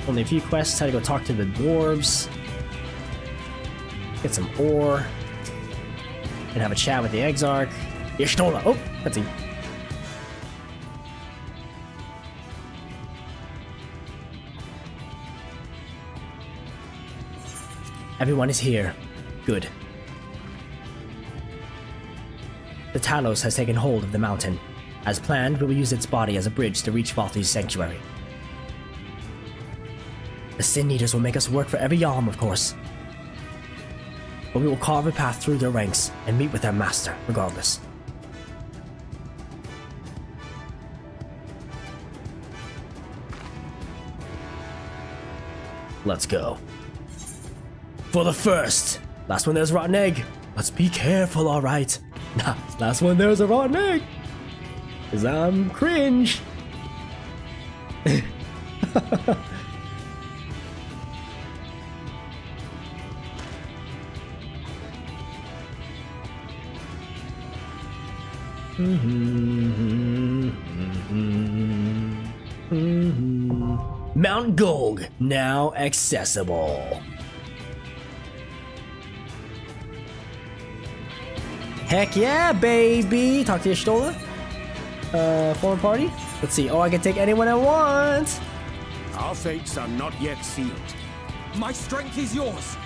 Only a few quests, had to go talk to the dwarves. Get some ore. And have a chat with the Exarch. Y'shtola! Oh, that's him. Everyone is here. Good. The Tholls has taken hold of the mountain. As planned, we will use its body as a bridge to reach Valthi's sanctuary. The Sin Eaters will make us work for every Yalm, of course. But we will carve a path through their ranks and meet with their master, regardless. Let's go. For the first! Last one there's a rotten egg. Let's be careful, alright? Nah, last one there's a rotten egg. 'Cause I'm cringe. Mount Golg, now accessible. Heck yeah, baby! Talk to your Stola. Former party? Let's see. Oh, I can take anyone I want. Our fates are not yet sealed. My strength is yours.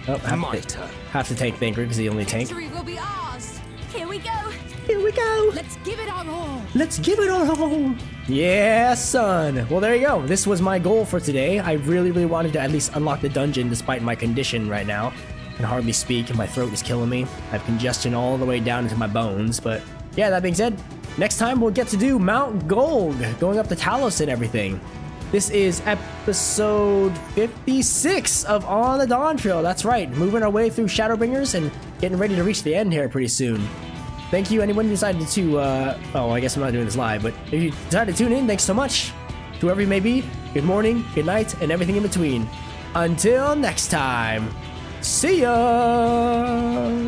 Oh, have to take Thinker because he only tank. Victory will be ours. Here we go. Here we go. Let's give it our all. Let's give it our all. Yeah, son. Well, there you go. This was my goal for today. I really, really wanted to at least unlock the dungeon despite my condition right now. I can hardly speak and my throat is killing me. I have congestion all the way down into my bones. But yeah, that being said, next time we'll get to do Mount Golg, going up to Talos and everything. This is episode 56 of On the Dawntrail. That's right, moving our way through Shadowbringers and getting ready to reach the end here pretty soon. Thank you, anyone who decided to, oh, I guess I'm not doing this live, but if you decided to tune in, thanks so much. To whoever you may be, good morning, good night, and everything in between. Until next time, see ya!